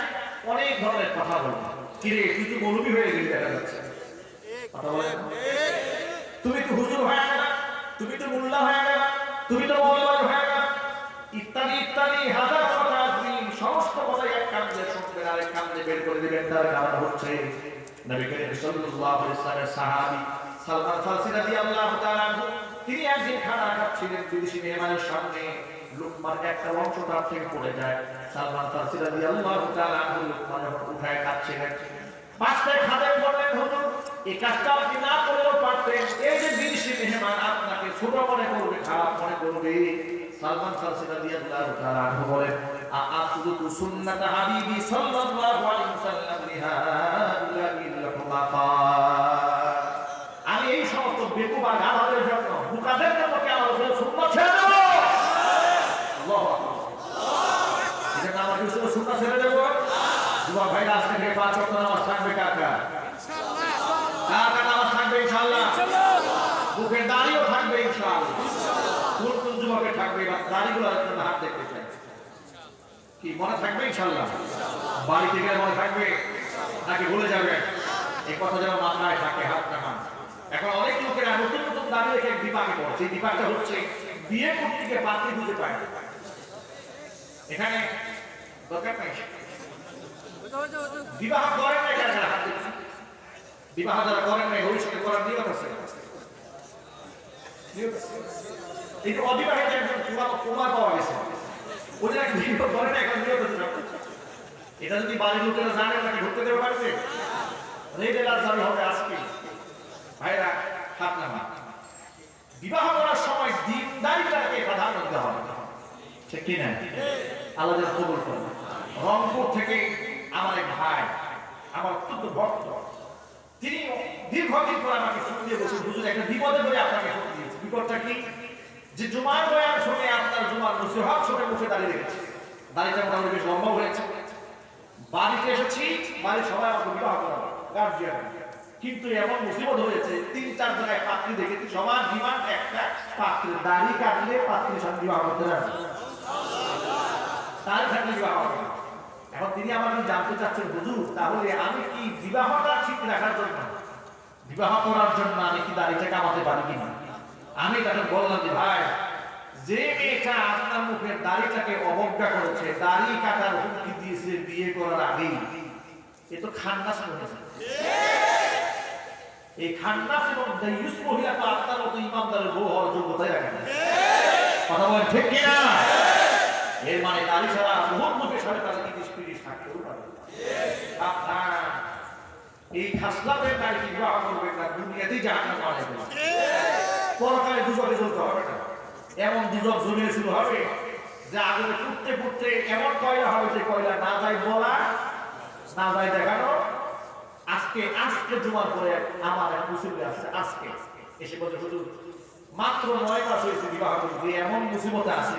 অনেক ধরনের কথা বলবে। কিরে তুই তো মৌলবী হয়ে গেলি, দেখা যাচ্ছে কথা বলেন, তুমি তো হুজুর হয়ে গেল, তুমি তো মোল্লা হয়ে গেল, তুমি তো মৌলবী হয়ে গেল, ইত্যাদি ইত্যাদি হাজার কথা। আপনি সমস্ত কথা এক কান দিয়ে শুনবেন, আরেক কান দিয়ে বের করে দিবেন। তার কারণ হচ্ছে নবী করিম সাল্লাল্লাহু আলাইহি ওয়াসাল্লামের সাহাবী সালমান ফারসি রাদিয়াল্লাহু তাআলা আনহু, তিনি একদিন খানা খাচ্ছিলেন বিদেশি মেহমানের সামনে, লুকমার একটা অংশ তার থেকে পড়ে যায়। সালমান ফারসি রাদিয়াল্লাহু তাআলা আনহু লুকমা যখন উঠায় খাচ্ছিলেন, পাঁচটা খাদেম বললেন হুজুর এই কাজটা আপনি না করলেও পারতেন, এই যে বিদেশি মেহমান আপনাকে ছোট মনে করবে, খারাপ মনে করবে। সালমান ফারসি রাদিয়াল্লাহু তাআলা আনহু বলেন আ'আতুরু সুন্নাত হাবিবি সাল্লাল্লাহু আলাইহি ওয়াসাল্লাম লিহাউলাইল হুমাকা, আমি এই সমস্ত বেকুবা গাধাদের জন্য, বুকাদের জন্য কি আমার রাসূলের সুন্নাত ছেড়ে দেব? আল্লাহু আকবার। এটা না আমার রাসূলের সুন্নাত ছেড়ে দেব? যুবক ভাইরা আজকে থেকে 5 ওয়াক্ত নামাজ থাকবে কাকা? ইনশাআল্লাহ। কাকা নামাজ থাকবে ইনশাআল্লাহ? বুকের দাড়িও থাকবে ইনশাআল্লাহ? কোন কোন যুবকের থাকবে বা দাড়িগুলোর জন্য হাত দেখতে চাই? কি মনে থাকবে ইনশাআল্লাহ? বাড়িতে গেলে মনে থাকবে নাকি ভুলে যাবে? এই কথা যেন মাথায় থাকে, হাত নামান। এখন অনেক লোকেরা নতুন নতুন দাড়ি রেখে বিপাকে পড়ছে। এই বিপাকটা হচ্ছে বিয়ে করতে গিয়ে পাত্রী খুঁজে পায় না। এখানে দরকার নাই, বিবাহ করেন না কেন? হাত দিচ্ছি, বিবাহ যারা করেন নাই ভবিষ্যতে করার নিয়ত আছে। এই অবিবাহিত একজন কুমার পাওয়া গেছে, ওদের এক বিবাহ করে না, এখন নিয়ত আছে। এটা যদি বাড়ির লোকেরা জানে তাকে ঘুরতে দেওয়া পারবে, রেডে লাজারি হবে আজকে। ভাইরা হাত নামা। বিবাহ করার সময় দিনদারিতাকে প্রাধান্য দিতে হবে, ঠিক কি না? আল্লাহ যেন কবুল করেন। রংপুর থেকে আমার এক ভাই, আমার অত্যন্ত ভক্ত, তিনি দীর্ঘদিন পর আমাকে ফোন দিয়ে বলছেন হুজুর একটা বিপদে পড়ে আপনাকে ফোন দিয়েছি। বিপদটা কি? যে জুমার বয়ান শুনে আপনার জুমার নসিহত শুনে মুখে দাঁড়িয়ে রেখেছে, দাঁড়িটা মোটামুটি বেশ লম্বা হয়েছে। বাড়িতে এসেছি, বাড়ির সবাই আমাকে বিবাহ করাবো, গার্জিয়ান। কিন্তু এমন মুসিবত হয়েছে 3-4 জায়গায় পাত্রী দেখেছি, সবার ডিমান্ড একটা, পাত্রের দাড়ি কাটলে পাত্রীর সঙ্গে বিবাহ করতে রাজি, তার সঙ্গে বিবাহ হবে। এখন তিনি আমাকে জানতে চাচ্ছেন হুজুর তাহলে আমি কি বিবাহটা ঠিক রাখার জন্য, বিবাহ করার জন্য আমি কি দাড়িটা কামাতে পারি কিনা? আমি তাকে বললাম যে ভাই, যে মেয়েটা আপনার মুখের দাড়িটাকে অবজ্ঞা করেছে, দাড়ি কাটার হুমকি দিয়েছে বিয়ে করার আগেই, এ তো খান্নাস হয়েছে। এই খান্নাস এবং দাইয়ুস মহিলা তো আপনার মতো ইমানদারের বউ হওয়ার যোগ্যতাই রাখে না। কথা বলেন ঠিক কিনা? এর মানে দাড়ি ছাড়া বহুত লোকের সাথে তাদের ইতিশ থাকতেও পারে। এই খাসলাতের দাড়ি বিবাহ করবেন না, দুনিয়াতেই জাহান্নাম বানাবে। পরকালে দুজকে জ্বলতে হবে না, এমন দুজক জমিয়ে শুরু হবে যে আগুনে পুড়তে পুড়তে এমন কয়লা হবে যে কয়লা না যায় বলা না যায় দেখানো। আজকে জুমার পরে আমার এক মুসিবত আসছে, আজকে এসে বলতে হুজুর মাত্র 9 মাস হয়েছে বিবাহ করতে, এমন মুসিবতে আসি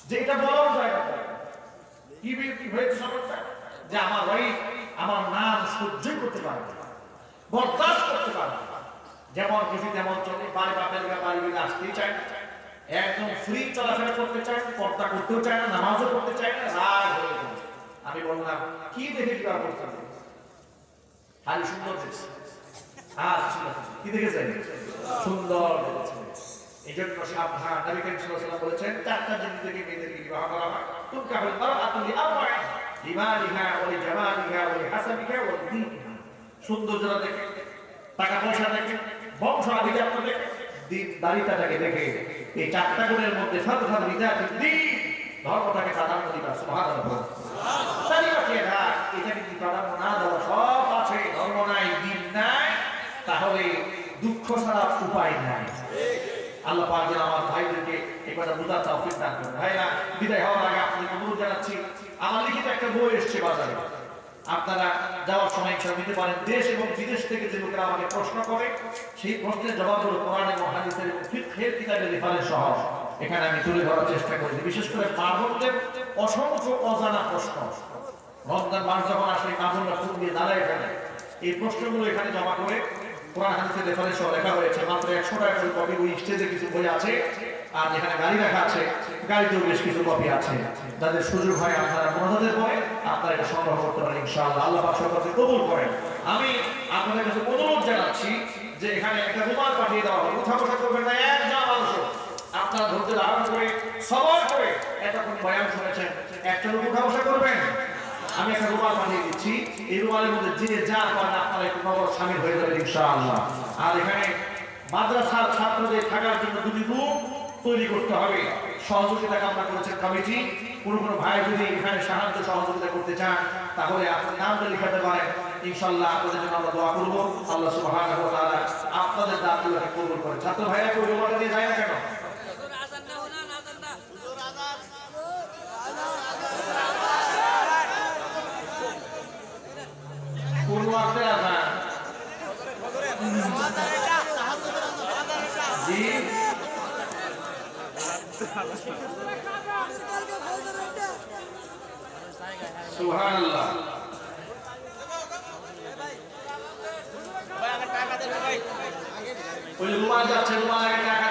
যে এটা বলাও যায় না। কি হয়েছে সমস্যা যে আমার ওয়াইফ আমার নাম সহ্য করতে পারে না, বরদাস্ত করতে পারে না, যেমন খুশি তেমন চলে, বাড়ি বাপের বাড়ি বিলে আসতেই চায় না, একদম ফ্রি চলাফেরা করতে চায়, পর্দা করতেও চায় না, নামাজও করতে চায় না, রাগ হয়ে যায়। আমি বললাম কি দেখে বিবাহ করতে হবে, খালি সুন্দর দেখছে, আর কি দেখেছেন সুন্দর দেখেছে। এই জন্য সাবধান, নবী করিম সাল্লাল্লাহু আলাইহি ওয়াসাল্লাম বলেছেন 4টা জিনিস দেখে মেয়েদেরকে বিবাহ করা হয়। তুমকা হল মারআতু লিআরবা'a লিমালিহা ওয়া লিজামালিহা ওয়া লিহাসাবিহা ওয়া লিদীনিহা। সৌন্দর্যটা দেখে, টাকা পয়সা দেখে, বংশ আভিজাত্য দেখে, দিনদারিতাটাকে দেখে, এই 4টা গুণের মধ্যে সর্বপ্রথম বিদায়াতুদ দ্বীন, ধর্মটাকে প্রাধান্য দিবা। সুবহানাল্লাহ। তালিবাকে না, এটা কি প্রাধান্য না দেওয়া সব আছে, ধর্ম নাই, দিন নাই, তাহলে দুঃখ ছাড়া উপায় নাই। আল্লাহ পাক যেন আমার ভাইদেরকে এই কথা বুঝার তৌফিক দান করেন। ভাইরা, বিদায় হওয়ার আগে আপনাদের অনুরোধ জানাচ্ছি, আমার লিখিত একটা বই এসেছে বাজারে, আপনারা যাওয়ার সময় ইনশাআল্লাহ নিতে পারেন। দেশ এবং বিদেশ থেকে যে লোকেরা আমাকে প্রশ্ন করে, সেই প্রশ্নের জবাবগুলো কোরআন এবং হাদিসের ফিকহের কিতাবে রেফারেন্স সহ এখানে আমি তুলে ধরার চেষ্টা করি। বিশেষ করে মা-বোনদের অসংখ্য অজানা প্রশ্ন, রমজান মাস যখন আসলে মা-বোনরা ফুল দিয়ে দাঁড়ায় ফেলে, এই প্রশ্নগুলো এখানে জমা করে কোরআন হাদিসের রেফারেন্স সহ লেখা হয়েছে। মাত্র 100 টাকা করে কপি, ওই স্টেজে কিছু বই আছে, আর যেখানে গাড়ি রাখা আছে গাড়িতেও বেশ কিছু কপি আছে। যাদের সুযোগ হয় আপনারা মোনাজাতের পরে আপনারা এটা সংগ্রহ করতে পারেন ইনশাআল্লাহ। আল্লাহ পাক সকলকে কবুল করেন। আমি আপনাদের কাছে অনুরোধ জানাচ্ছি যে এখানে একটা রুমাল পাঠিয়ে দেওয়া হবে, উঠা বসা করবেন না, একদম মানুষ আপনারা ধরতে ধারণ করে সবার করে এতক্ষণ বয়ান শুনেছেন, একটা লোক উঠা বসা করবেন। আমি একটা রুমাল পাঠিয়ে দিচ্ছি, এই রুমালের মধ্যে যে যা করেন আপনারা একটু নগদ শামিল হয়ে যাবেন ইনশাআল্লাহ। আর এখানে মাদ্রাসার ছাত্রদের থাকার জন্য 2টি রুম তৈরি করতে হবে, সহযোগিতা কামনা করেছেন কমিটি। কোনো ভাই যদি এখানে সাহায্য সহযোগিতা করতে চান তাহলে আপনার নামটা লিখাতে পারেন, ইনশাআল্লাহ আপনাদের জন্য আমরা দোয়া করব। আল্লাহ সুবহানাহু ওয়া তাআলা আপনাদের দাওয়াতকে কবুল করেন। ছাত্র ভাইরা কেউ রুমালটা নিয়ে যায় না কেন? কোন ওয়াক্তে আযান? জি, সুবহানাল্লাহ। ওই রুমাল যাচ্ছে, রুমাল আগে টাকা